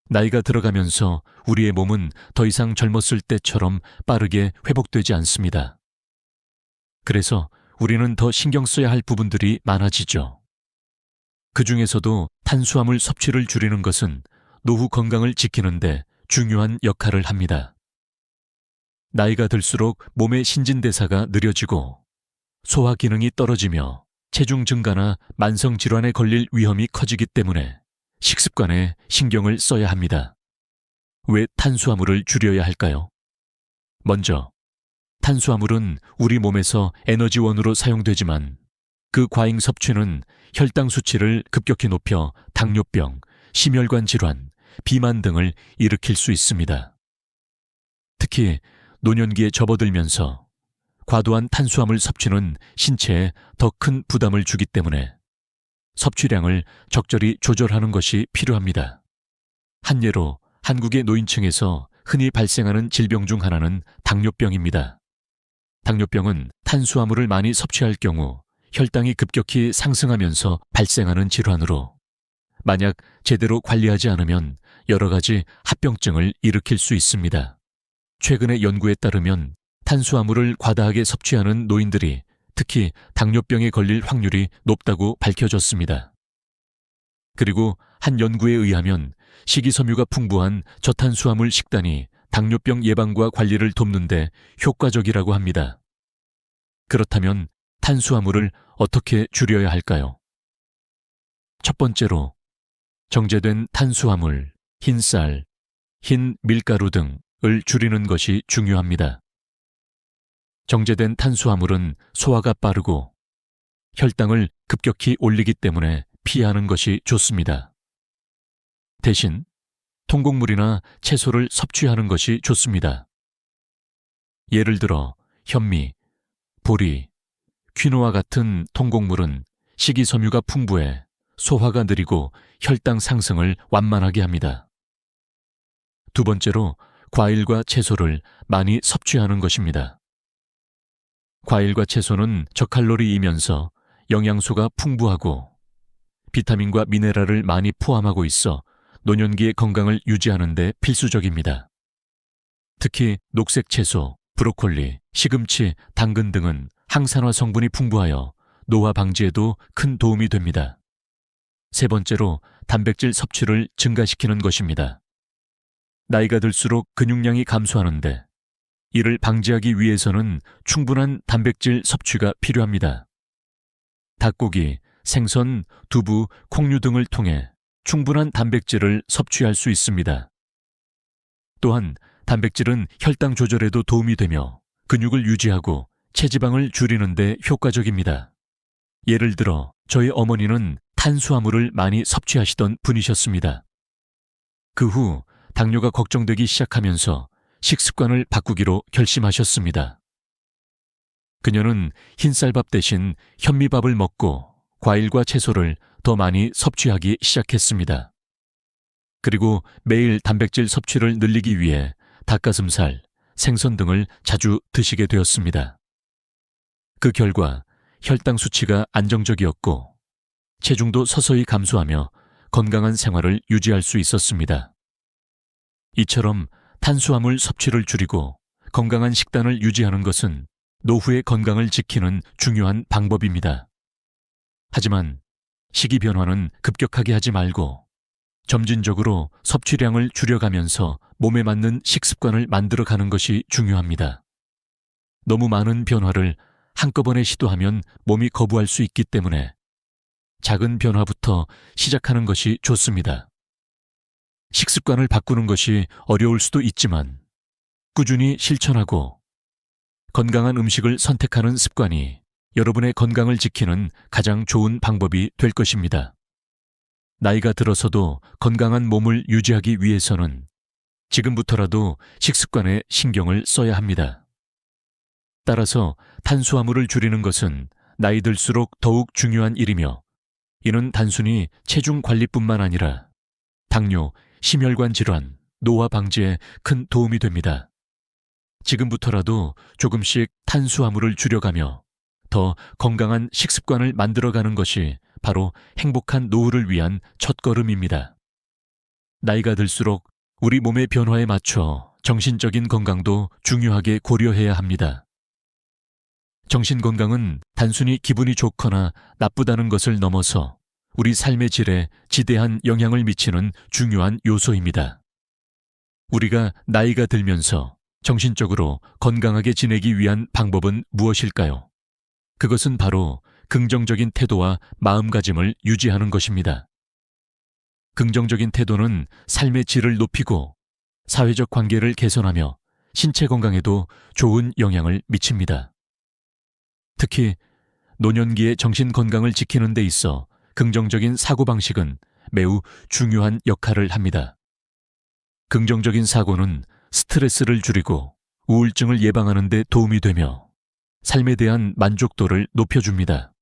나이가 들어가면서 우리의 몸은 더 이상 젊었을 때처럼 빠르게 회복되지 않습니다. 그래서 우리는 더 신경 써야 할 부분들이 많아지죠. 그 중에서도 탄수화물 섭취를 줄이는 것은 노후 건강을 지키는데 중요한 역할을 합니다. 나이가 들수록 몸의 신진대사가 느려지고 소화 기능이 떨어지며 체중 증가나 만성 질환에 걸릴 위험이 커지기 때문에 식습관에 신경을 써야 합니다. 왜 탄수화물을 줄여야 할까요? 먼저, 탄수화물은 우리 몸에서 에너지원으로 사용되지만 그 과잉 섭취는 혈당 수치를 급격히 높여 당뇨병, 심혈관 질환, 비만 등을 일으킬 수 있습니다. 특히 노년기에 접어들면서 과도한 탄수화물 섭취는 신체에 더 큰 부담을 주기 때문에 섭취량을 적절히 조절하는 것이 필요합니다. 한 예로 한국의 노인층에서 흔히 발생하는 질병 중 하나는 당뇨병입니다. 당뇨병은 탄수화물을 많이 섭취할 경우 혈당이 급격히 상승하면서 발생하는 질환으로 만약 제대로 관리하지 않으면 여러 가지 합병증을 일으킬 수 있습니다. 최근의 연구에 따르면 탄수화물을 과다하게 섭취하는 노인들이 특히 당뇨병에 걸릴 확률이 높다고 밝혀졌습니다. 그리고 한 연구에 의하면 식이섬유가 풍부한 저탄수화물 식단이 당뇨병 예방과 관리를 돕는 데 효과적이라고 합니다. 그렇다면 탄수화물을 어떻게 줄여야 할까요? 첫 번째로 정제된 탄수화물, 흰쌀, 흰 밀가루 등을 줄이는 것이 중요합니다. 정제된 탄수화물은 소화가 빠르고 혈당을 급격히 올리기 때문에 피하는 것이 좋습니다. 대신 통곡물이나 채소를 섭취하는 것이 좋습니다. 예를 들어 현미, 보리, 퀴노아 같은 통곡물은 식이섬유가 풍부해 소화가 느리고 혈당 상승을 완만하게 합니다. 두 번째로 과일과 채소를 많이 섭취하는 것입니다. 과일과 채소는 저칼로리이면서 영양소가 풍부하고 비타민과 미네랄을 많이 포함하고 있어 노년기의 건강을 유지하는 데 필수적입니다. 특히 녹색 채소, 브로콜리, 시금치, 당근 등은 항산화 성분이 풍부하여 노화 방지에도 큰 도움이 됩니다. 세 번째로 단백질 섭취를 증가시키는 것입니다. 나이가 들수록 근육량이 감소하는데 이를 방지하기 위해서는 충분한 단백질 섭취가 필요합니다. 닭고기, 생선, 두부, 콩류 등을 통해 충분한 단백질을 섭취할 수 있습니다. 또한 단백질은 혈당 조절에도 도움이 되며 근육을 유지하고 체지방을 줄이는 데 효과적입니다. 예를 들어 저희 어머니는 탄수화물을 많이 섭취하시던 분이셨습니다. 그 후 당뇨가 걱정되기 시작하면서 식습관을 바꾸기로 결심하셨습니다. 그녀는 흰쌀밥 대신 현미밥을 먹고 과일과 채소를 더 많이 섭취하기 시작했습니다. 그리고 매일 단백질 섭취를 늘리기 위해 닭가슴살, 생선 등을 자주 드시게 되었습니다. 그 결과 혈당 수치가 안정적이었고 체중도 서서히 감소하며 건강한 생활을 유지할 수 있었습니다. 이처럼 탄수화물 섭취를 줄이고 건강한 식단을 유지하는 것은 노후의 건강을 지키는 중요한 방법입니다. 하지만 식이 변화는 급격하게 하지 말고 점진적으로 섭취량을 줄여가면서 몸에 맞는 식습관을 만들어가는 것이 중요합니다. 너무 많은 변화를 한꺼번에 시도하면 몸이 거부할 수 있기 때문에 작은 변화부터 시작하는 것이 좋습니다. 식습관을 바꾸는 것이 어려울 수도 있지만 꾸준히 실천하고 건강한 음식을 선택하는 습관이 여러분의 건강을 지키는 가장 좋은 방법이 될 것입니다. 나이가 들어서도 건강한 몸을 유지하기 위해서는 지금부터라도 식습관에 신경을 써야 합니다. 따라서 탄수화물을 줄이는 것은 나이 들수록 더욱 중요한 일이며 이는 단순히 체중 관리뿐만 아니라 당뇨, 심혈관 질환, 노화 방지에 큰 도움이 됩니다. 지금부터라도 조금씩 탄수화물을 줄여가며 더 건강한 식습관을 만들어가는 것이 바로 행복한 노후를 위한 첫걸음입니다. 나이가 들수록 우리 몸의 변화에 맞춰 정신적인 건강도 중요하게 고려해야 합니다. 정신건강은 단순히 기분이 좋거나 나쁘다는 것을 넘어서 우리 삶의 질에 지대한 영향을 미치는 중요한 요소입니다. 우리가 나이가 들면서 정신적으로 건강하게 지내기 위한 방법은 무엇일까요? 그것은 바로 긍정적인 태도와 마음가짐을 유지하는 것입니다. 긍정적인 태도는 삶의 질을 높이고 사회적 관계를 개선하며 신체 건강에도 좋은 영향을 미칩니다. 특히 노년기의 정신 건강을 지키는 데 있어 긍정적인 사고방식은 매우 중요한 역할을 합니다. 긍정적인 사고는 스트레스를 줄이고 우울증을 예방하는 데 도움이 되며 삶에 대한 만족도를 높여줍니다.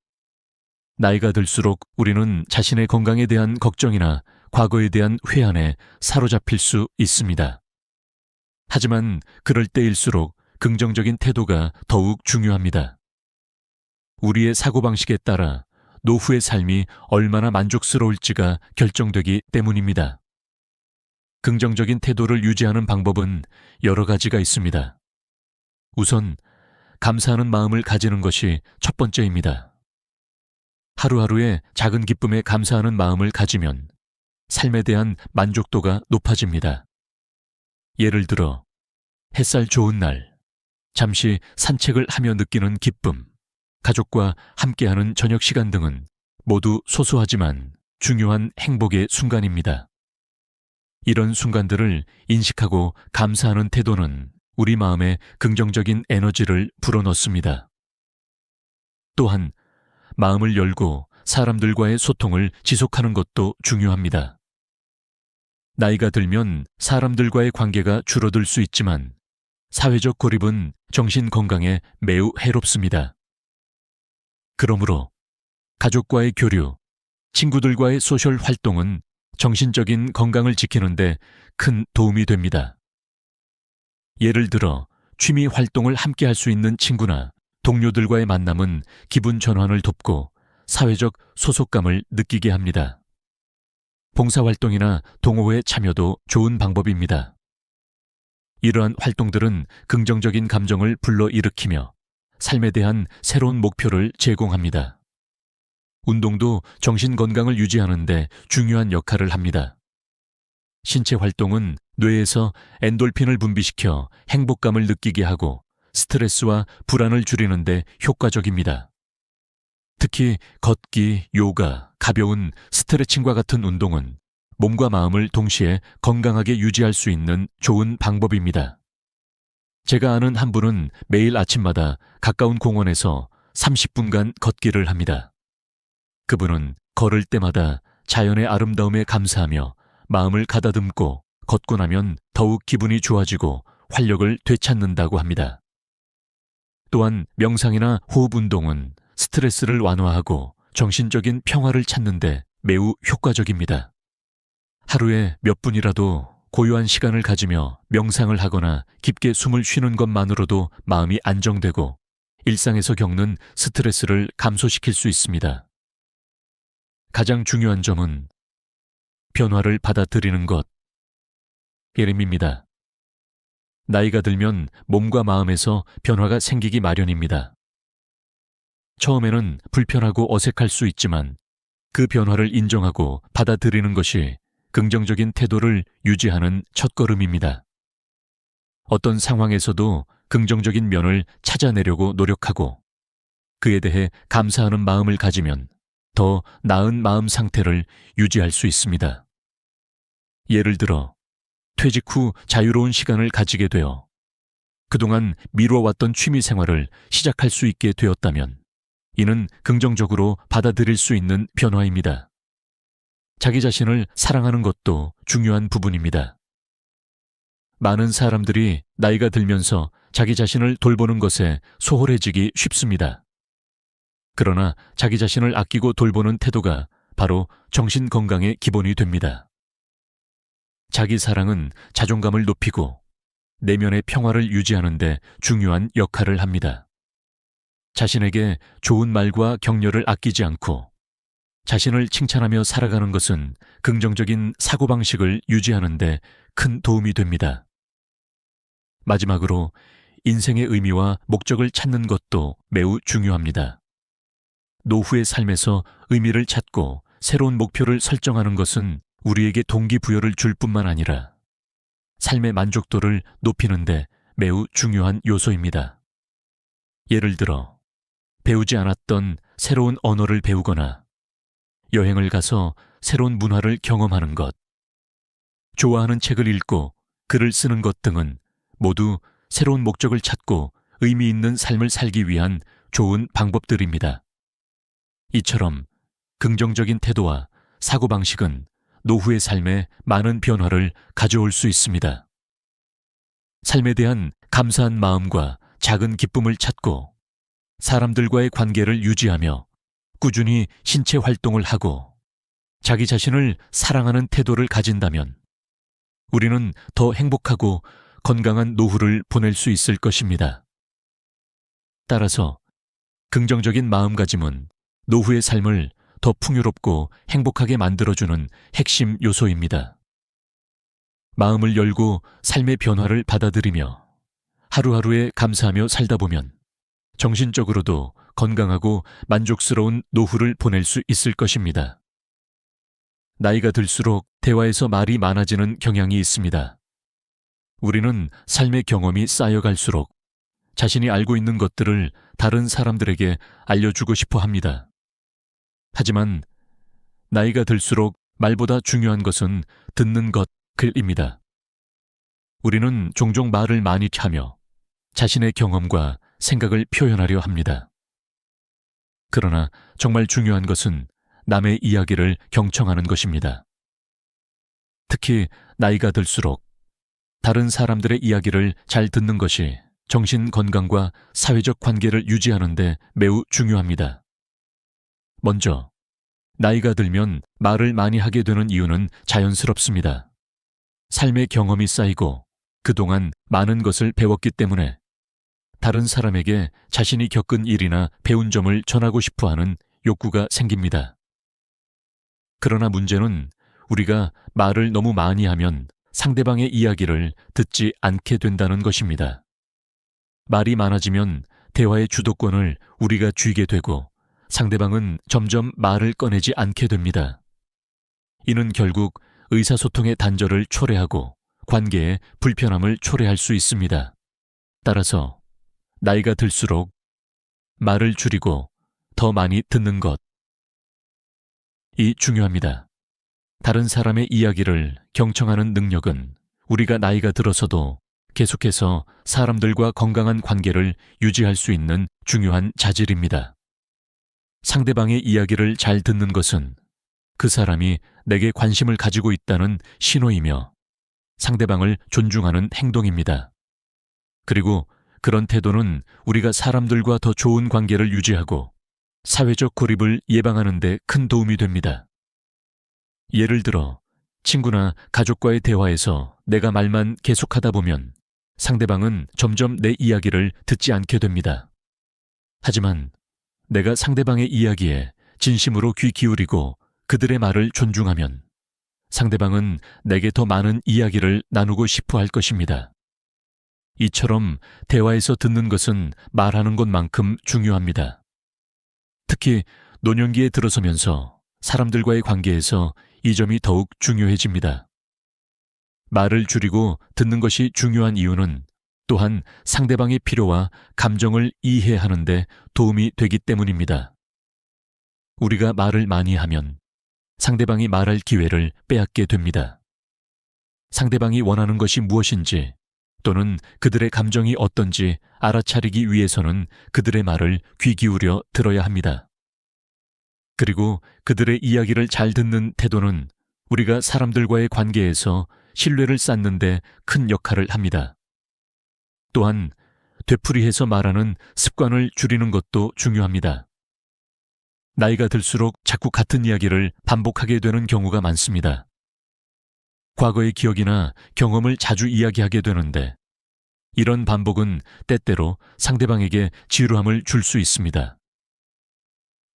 나이가 들수록 우리는 자신의 건강에 대한 걱정이나 과거에 대한 회한에 사로잡힐 수 있습니다. 하지만 그럴 때일수록 긍정적인 태도가 더욱 중요합니다. 우리의 사고방식에 따라 노후의 삶이 얼마나 만족스러울지가 결정되기 때문입니다. 긍정적인 태도를 유지하는 방법은 여러 가지가 있습니다. 우선 감사하는 마음을 가지는 것이 첫 번째입니다. 하루하루의 작은 기쁨에 감사하는 마음을 가지면 삶에 대한 만족도가 높아집니다. 예를 들어 햇살 좋은 날, 잠시 산책을 하며 느끼는 기쁨, 가족과 함께하는 저녁 시간 등은 모두 소소하지만 중요한 행복의 순간입니다. 이런 순간들을 인식하고 감사하는 태도는 우리 마음에 긍정적인 에너지를 불어넣습니다. 또한 마음을 열고 사람들과의 소통을 지속하는 것도 중요합니다. 나이가 들면 사람들과의 관계가 줄어들 수 있지만 사회적 고립은 정신 건강에 매우 해롭습니다. 그러므로 가족과의 교류, 친구들과의 소셜 활동은 정신적인 건강을 지키는 데 큰 도움이 됩니다. 예를 들어 취미 활동을 함께 할 수 있는 친구나 동료들과의 만남은 기분 전환을 돕고 사회적 소속감을 느끼게 합니다. 봉사활동이나 동호회 참여도 좋은 방법입니다. 이러한 활동들은 긍정적인 감정을 불러일으키며 삶에 대한 새로운 목표를 제공합니다. 운동도 정신 건강을 유지하는 데 중요한 역할을 합니다. 신체 활동은 뇌에서 엔돌핀을 분비시켜 행복감을 느끼게 하고 스트레스와 불안을 줄이는 데 효과적입니다. 특히 걷기, 요가, 가벼운 스트레칭과 같은 운동은 몸과 마음을 동시에 건강하게 유지할 수 있는 좋은 방법입니다. 제가 아는 한 분은 매일 아침마다 가까운 공원에서 30분간 걷기를 합니다. 그분은 걸을 때마다 자연의 아름다움에 감사하며 마음을 가다듬고 걷고 나면 더욱 기분이 좋아지고 활력을 되찾는다고 합니다. 또한 명상이나 호흡 운동은 스트레스를 완화하고 정신적인 평화를 찾는데 매우 효과적입니다. 하루에 몇 분이라도 고요한 시간을 가지며 명상을 하거나 깊게 숨을 쉬는 것만으로도 마음이 안정되고 일상에서 겪는 스트레스를 감소시킬 수 있습니다. 가장 중요한 점은 변화를 받아들이는 것. 예림입니다. 나이가 들면 몸과 마음에서 변화가 생기기 마련입니다. 처음에는 불편하고 어색할 수 있지만 그 변화를 인정하고 받아들이는 것이 긍정적인 태도를 유지하는 첫걸음입니다. 어떤 상황에서도 긍정적인 면을 찾아내려고 노력하고 그에 대해 감사하는 마음을 가지면 더 나은 마음 상태를 유지할 수 있습니다. 예를 들어 퇴직 후 자유로운 시간을 가지게 되어 그동안 미뤄왔던 취미 생활을 시작할 수 있게 되었다면 이는 긍정적으로 받아들일 수 있는 변화입니다. 자기 자신을 사랑하는 것도 중요한 부분입니다. 많은 사람들이 나이가 들면서 자기 자신을 돌보는 것에 소홀해지기 쉽습니다. 그러나 자기 자신을 아끼고 돌보는 태도가 바로 정신 건강의 기본이 됩니다. 자기 사랑은 자존감을 높이고 내면의 평화를 유지하는 데 중요한 역할을 합니다. 자신에게 좋은 말과 격려를 아끼지 않고 자신을 칭찬하며 살아가는 것은 긍정적인 사고방식을 유지하는 데 큰 도움이 됩니다. 마지막으로 인생의 의미와 목적을 찾는 것도 매우 중요합니다. 노후의 삶에서 의미를 찾고 새로운 목표를 설정하는 것은 우리에게 동기부여를 줄 뿐만 아니라 삶의 만족도를 높이는 데 매우 중요한 요소입니다. 예를 들어 배우지 않았던 새로운 언어를 배우거나 여행을 가서 새로운 문화를 경험하는 것, 좋아하는 책을 읽고 글을 쓰는 것 등은 모두 새로운 목적을 찾고 의미 있는 삶을 살기 위한 좋은 방법들입니다. 이처럼 긍정적인 태도와 사고방식은 노후의 삶에 많은 변화를 가져올 수 있습니다. 삶에 대한 감사한 마음과 작은 기쁨을 찾고 사람들과의 관계를 유지하며 꾸준히 신체 활동을 하고 자기 자신을 사랑하는 태도를 가진다면 우리는 더 행복하고 건강한 노후를 보낼 수 있을 것입니다. 따라서 긍정적인 마음가짐은 노후의 삶을 더 풍요롭고 행복하게 만들어주는 핵심 요소입니다. 마음을 열고 삶의 변화를 받아들이며 하루하루에 감사하며 살다 보면 정신적으로도 건강하고 만족스러운 노후를 보낼 수 있을 것입니다. 나이가 들수록 대화에서 말이 많아지는 경향이 있습니다. 우리는 삶의 경험이 쌓여갈수록 자신이 알고 있는 것들을 다른 사람들에게 알려주고 싶어 합니다. 하지만 나이가 들수록 말보다 중요한 것은 듣는 것입니다. 우리는 종종 말을 많이 하며 자신의 경험과 생각을 표현하려 합니다. 그러나 정말 중요한 것은 남의 이야기를 경청하는 것입니다. 특히 나이가 들수록 다른 사람들의 이야기를 잘 듣는 것이 정신 건강과 사회적 관계를 유지하는 데 매우 중요합니다. 먼저, 나이가 들면 말을 많이 하게 되는 이유는 자연스럽습니다. 삶의 경험이 쌓이고 그동안 많은 것을 배웠기 때문에 다른 사람에게 자신이 겪은 일이나 배운 점을 전하고 싶어 하는 욕구가 생깁니다. 그러나 문제는 우리가 말을 너무 많이 하면 상대방의 이야기를 듣지 않게 된다는 것입니다. 말이 많아지면 대화의 주도권을 우리가 쥐게 되고 상대방은 점점 말을 꺼내지 않게 됩니다. 이는 결국 의사소통의 단절을 초래하고 관계의 불편함을 초래할 수 있습니다. 따라서 나이가 들수록 말을 줄이고 더 많이 듣는 것, 이 중요합니다. 다른 사람의 이야기를 경청하는 능력은 우리가 나이가 들어서도 계속해서 사람들과 건강한 관계를 유지할 수 있는 중요한 자질입니다. 상대방의 이야기를 잘 듣는 것은 그 사람이 내게 관심을 가지고 있다는 신호이며 상대방을 존중하는 행동입니다. 그리고 그런 태도는 우리가 사람들과 더 좋은 관계를 유지하고 사회적 고립을 예방하는 데 큰 도움이 됩니다. 예를 들어 친구나 가족과의 대화에서 내가 말만 계속하다 보면 상대방은 점점 내 이야기를 듣지 않게 됩니다. 하지만 내가 상대방의 이야기에 진심으로 귀 기울이고 그들의 말을 존중하면 상대방은 내게 더 많은 이야기를 나누고 싶어 할 것입니다. 이처럼 대화에서 듣는 것은 말하는 것만큼 중요합니다. 특히 노년기에 들어서면서 사람들과의 관계에서 이 점이 더욱 중요해집니다. 말을 줄이고 듣는 것이 중요한 이유는 또한 상대방의 필요와 감정을 이해하는 데 도움이 되기 때문입니다. 우리가 말을 많이 하면 상대방이 말할 기회를 빼앗게 됩니다. 상대방이 원하는 것이 무엇인지 또는 그들의 감정이 어떤지 알아차리기 위해서는 그들의 말을 귀 기울여 들어야 합니다. 그리고 그들의 이야기를 잘 듣는 태도는 우리가 사람들과의 관계에서 신뢰를 쌓는 데 큰 역할을 합니다. 또한 되풀이해서 말하는 습관을 줄이는 것도 중요합니다. 나이가 들수록 자꾸 같은 이야기를 반복하게 되는 경우가 많습니다. 과거의 기억이나 경험을 자주 이야기하게 되는데 이런 반복은 때때로 상대방에게 지루함을 줄 수 있습니다.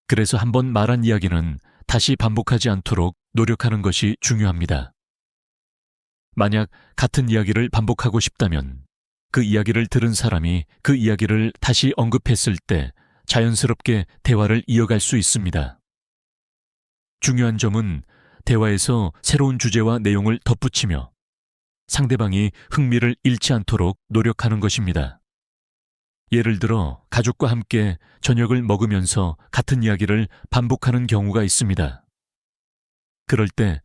그래서 한번 말한 이야기는 다시 반복하지 않도록 노력하는 것이 중요합니다. 만약 같은 이야기를 반복하고 싶다면 그 이야기를 들은 사람이 그 이야기를 다시 언급했을 때 자연스럽게 대화를 이어갈 수 있습니다. 중요한 점은 대화에서 새로운 주제와 내용을 덧붙이며 상대방이 흥미를 잃지 않도록 노력하는 것입니다. 예를 들어 가족과 함께 저녁을 먹으면서 같은 이야기를 반복하는 경우가 있습니다. 그럴 때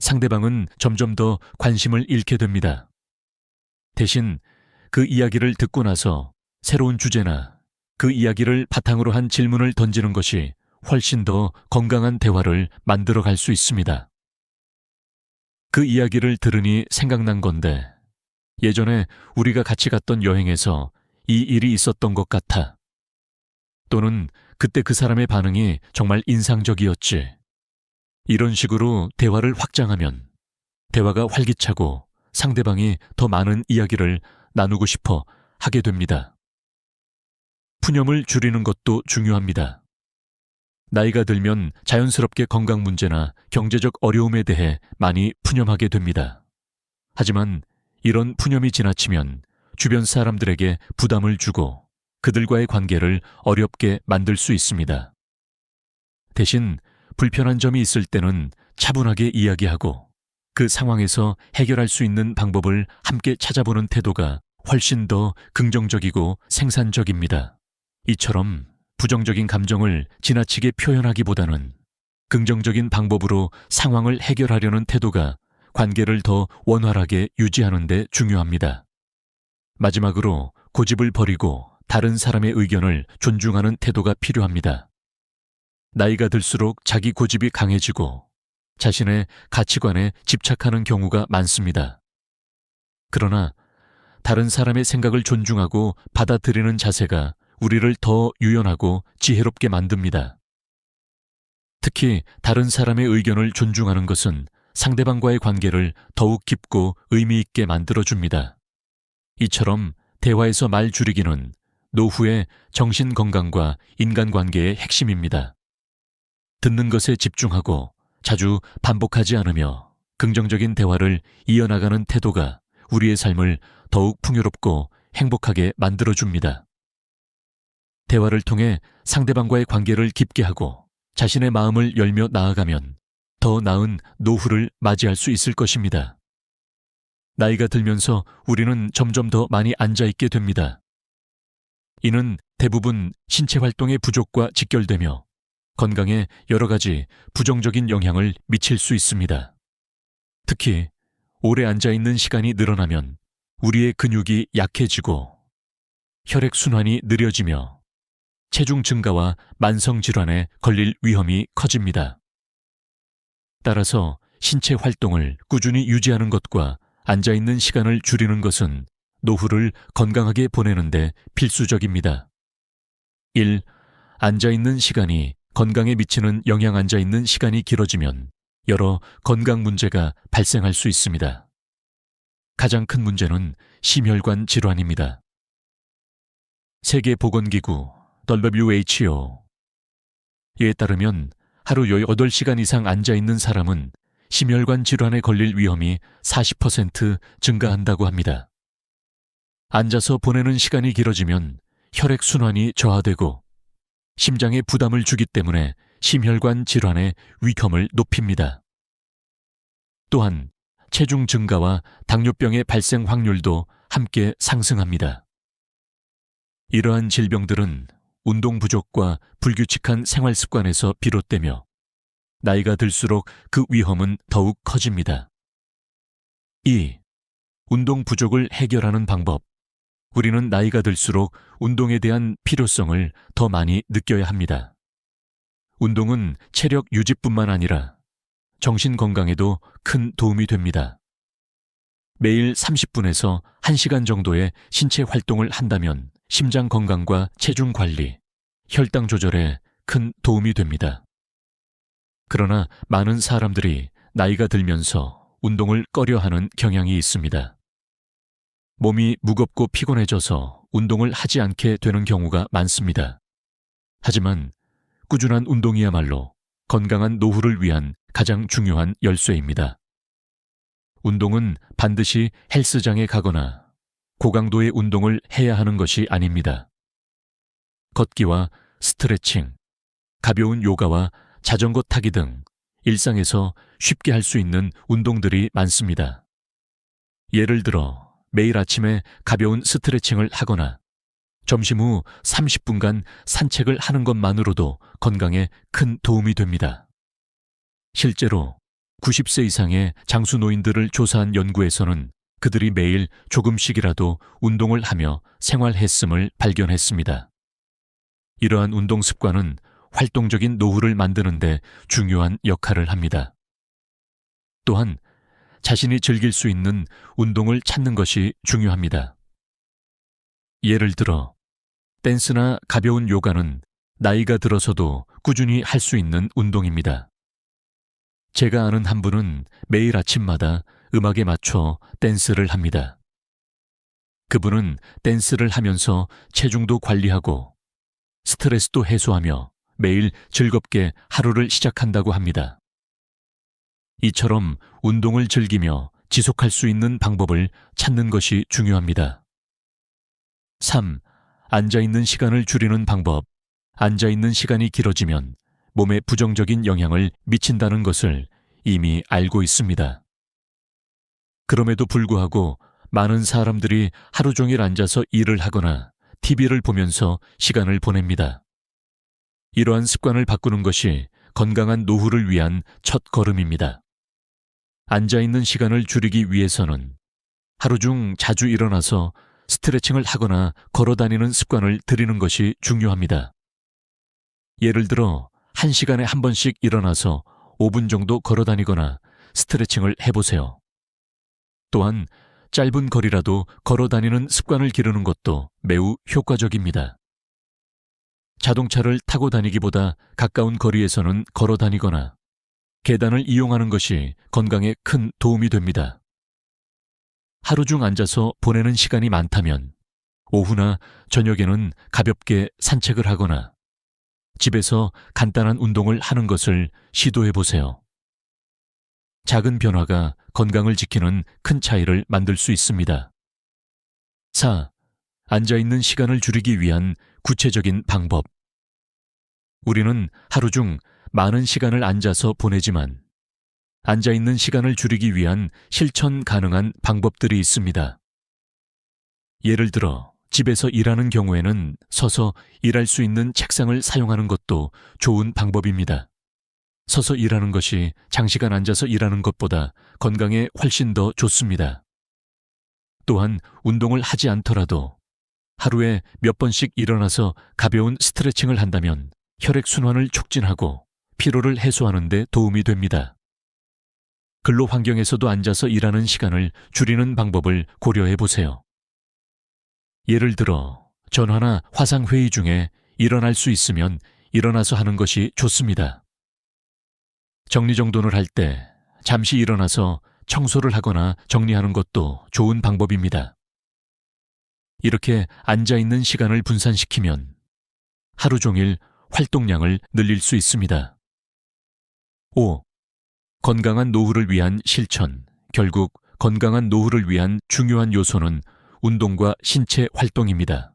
상대방은 점점 더 관심을 잃게 됩니다. 대신 그 이야기를 듣고 나서 새로운 주제나 그 이야기를 바탕으로 한 질문을 던지는 것이 훨씬 더 건강한 대화를 만들어 갈 수 있습니다. 그 이야기를 들으니 생각난 건데 예전에 우리가 같이 갔던 여행에서 이 일이 있었던 것 같아. 또는 그때 그 사람의 반응이 정말 인상적이었지. 이런 식으로 대화를 확장하면 대화가 활기차고 상대방이 더 많은 이야기를 나누고 싶어 하게 됩니다. 푸념을 줄이는 것도 중요합니다. 나이가 들면 자연스럽게 건강 문제나 경제적 어려움에 대해 많이 푸념하게 됩니다. 하지만 이런 푸념이 지나치면 주변 사람들에게 부담을 주고 그들과의 관계를 어렵게 만들 수 있습니다. 대신 불편한 점이 있을 때는 차분하게 이야기하고 그 상황에서 해결할 수 있는 방법을 함께 찾아보는 태도가 훨씬 더 긍정적이고 생산적입니다. 이처럼 부정적인 감정을 지나치게 표현하기보다는 긍정적인 방법으로 상황을 해결하려는 태도가 관계를 더 원활하게 유지하는 데 중요합니다. 마지막으로 고집을 버리고 다른 사람의 의견을 존중하는 태도가 필요합니다. 나이가 들수록 자기 고집이 강해지고 자신의 가치관에 집착하는 경우가 많습니다. 그러나 다른 사람의 생각을 존중하고 받아들이는 자세가 우리를 더 유연하고 지혜롭게 만듭니다. 특히 다른 사람의 의견을 존중하는 것은 상대방과의 관계를 더욱 깊고 의미 있게 만들어줍니다. 이처럼 대화에서 말 줄이기는 노후의 정신 건강과 인간관계의 핵심입니다. 듣는 것에 집중하고 자주 반복하지 않으며 긍정적인 대화를 이어나가는 태도가 우리의 삶을 더욱 풍요롭고 행복하게 만들어줍니다. 대화를 통해 상대방과의 관계를 깊게 하고 자신의 마음을 열며 나아가면 더 나은 노후를 맞이할 수 있을 것입니다. 나이가 들면서 우리는 점점 더 많이 앉아있게 됩니다. 이는 대부분 신체 활동의 부족과 직결되며 건강에 여러 가지 부정적인 영향을 미칠 수 있습니다. 특히 오래 앉아있는 시간이 늘어나면 우리의 근육이 약해지고 혈액순환이 느려지며 체중 증가와 만성질환에 걸릴 위험이 커집니다. 따라서 신체 활동을 꾸준히 유지하는 것과 앉아있는 시간을 줄이는 것은 노후를 건강하게 보내는데 필수적입니다. 1. 앉아있는 시간이 건강에 미치는 영향. 앉아있는 시간이 길어지면 여러 건강 문제가 발생할 수 있습니다. 가장 큰 문제는 심혈관 질환입니다. 세계보건기구 WHO에 따르면 하루 8시간 이상 앉아있는 사람은 심혈관 질환에 걸릴 위험이 40% 증가한다고 합니다. 앉아서 보내는 시간이 길어지면 혈액순환이 저하되고 심장에 부담을 주기 때문에 심혈관 질환의 위험을 높입니다. 또한 체중 증가와 당뇨병의 발생 확률도 함께 상승합니다. 이러한 질병들은 운동 부족과 불규칙한 생활 습관에서 비롯되며 나이가 들수록 그 위험은 더욱 커집니다. 2. 운동 부족을 해결하는 방법. 우리는 나이가 들수록 운동에 대한 필요성을 더 많이 느껴야 합니다. 운동은 체력 유지뿐만 아니라 정신 건강에도 큰 도움이 됩니다. 매일 30분에서 1시간 정도의 신체 활동을 한다면 심장 건강과 체중 관리, 혈당 조절에 큰 도움이 됩니다. 그러나 많은 사람들이 나이가 들면서 운동을 꺼려하는 경향이 있습니다. 몸이 무겁고 피곤해져서 운동을 하지 않게 되는 경우가 많습니다. 하지만 꾸준한 운동이야말로 건강한 노후를 위한 가장 중요한 열쇠입니다. 운동은 반드시 헬스장에 가거나 고강도의 운동을 해야 하는 것이 아닙니다. 걷기와 스트레칭, 가벼운 요가와 자전거 타기 등 일상에서 쉽게 할 수 있는 운동들이 많습니다. 예를 들어 매일 아침에 가벼운 스트레칭을 하거나 점심 후 30분간 산책을 하는 것만으로도 건강에 큰 도움이 됩니다. 실제로 90세 이상의 장수 노인들을 조사한 연구에서는 그들이 매일 조금씩이라도 운동을 하며 생활했음을 발견했습니다. 이러한 운동 습관은 활동적인 노후를 만드는 데 중요한 역할을 합니다. 또한 자신이 즐길 수 있는 운동을 찾는 것이 중요합니다. 예를 들어 댄스나 가벼운 요가는 나이가 들어서도 꾸준히 할 수 있는 운동입니다. 제가 아는 한 분은 매일 아침마다 음악에 맞춰 댄스를 합니다. 그분은 댄스를 하면서 체중도 관리하고 스트레스도 해소하며 매일 즐겁게 하루를 시작한다고 합니다. 이처럼 운동을 즐기며 지속할 수 있는 방법을 찾는 것이 중요합니다. 3. 앉아있는 시간을 줄이는 방법. 앉아있는 시간이 길어지면 몸에 부정적인 영향을 미친다는 것을 이미 알고 있습니다. 그럼에도 불구하고 많은 사람들이 하루 종일 앉아서 일을 하거나 TV를 보면서 시간을 보냅니다. 이러한 습관을 바꾸는 것이 건강한 노후를 위한 첫 걸음입니다. 앉아있는 시간을 줄이기 위해서는 하루 중 자주 일어나서 스트레칭을 하거나 걸어 다니는 습관을 들이는 것이 중요합니다. 예를 들어 1시간에 한 번씩 일어나서 5분 정도 걸어 다니거나 스트레칭을 해보세요. 또한 짧은 거리라도 걸어 다니는 습관을 기르는 것도 매우 효과적입니다. 자동차를 타고 다니기보다 가까운 거리에서는 걸어 다니거나 계단을 이용하는 것이 건강에 큰 도움이 됩니다. 하루 중 앉아서 보내는 시간이 많다면 오후나 저녁에는 가볍게 산책을 하거나 집에서 간단한 운동을 하는 것을 시도해 보세요. 작은 변화가 건강을 지키는 큰 차이를 만들 수 있습니다. 4. 앉아있는 시간을 줄이기 위한 구체적인 방법. 우리는 하루 중 많은 시간을 앉아서 보내지만 앉아있는 시간을 줄이기 위한 실천 가능한 방법들이 있습니다. 예를 들어 집에서 일하는 경우에는 서서 일할 수 있는 책상을 사용하는 것도 좋은 방법입니다. 서서 일하는 것이 장시간 앉아서 일하는 것보다 건강에 훨씬 더 좋습니다. 또한 운동을 하지 않더라도 하루에 몇 번씩 일어나서 가벼운 스트레칭을 한다면 혈액순환을 촉진하고 피로를 해소하는 데 도움이 됩니다. 근로 환경에서도 앉아서 일하는 시간을 줄이는 방법을 고려해 보세요. 예를 들어 전화나 화상회의 중에 일어날 수 있으면 일어나서 하는 것이 좋습니다. 정리정돈을 할 때 잠시 일어나서 청소를 하거나 정리하는 것도 좋은 방법입니다. 이렇게 앉아있는 시간을 분산시키면 하루 종일 활동량을 늘릴 수 있습니다. 5. 건강한 노후를 위한 실천. 결국 건강한 노후를 위한 중요한 요소는 운동과 신체 활동입니다.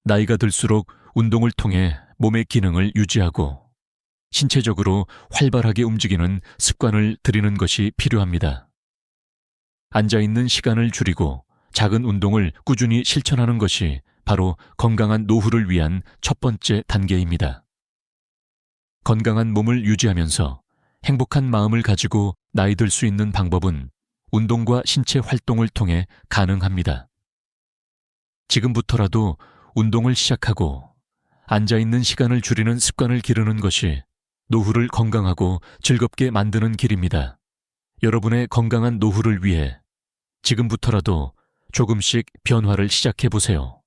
나이가 들수록 운동을 통해 몸의 기능을 유지하고 신체적으로 활발하게 움직이는 습관을 들이는 것이 필요합니다. 앉아있는 시간을 줄이고 작은 운동을 꾸준히 실천하는 것이 바로 건강한 노후를 위한 첫 번째 단계입니다. 건강한 몸을 유지하면서 행복한 마음을 가지고 나이 들 수 있는 방법은 운동과 신체 활동을 통해 가능합니다. 지금부터라도 운동을 시작하고 앉아있는 시간을 줄이는 습관을 기르는 것이 노후를 건강하고 즐겁게 만드는 길입니다. 여러분의 건강한 노후를 위해 지금부터라도 조금씩 변화를 시작해 보세요.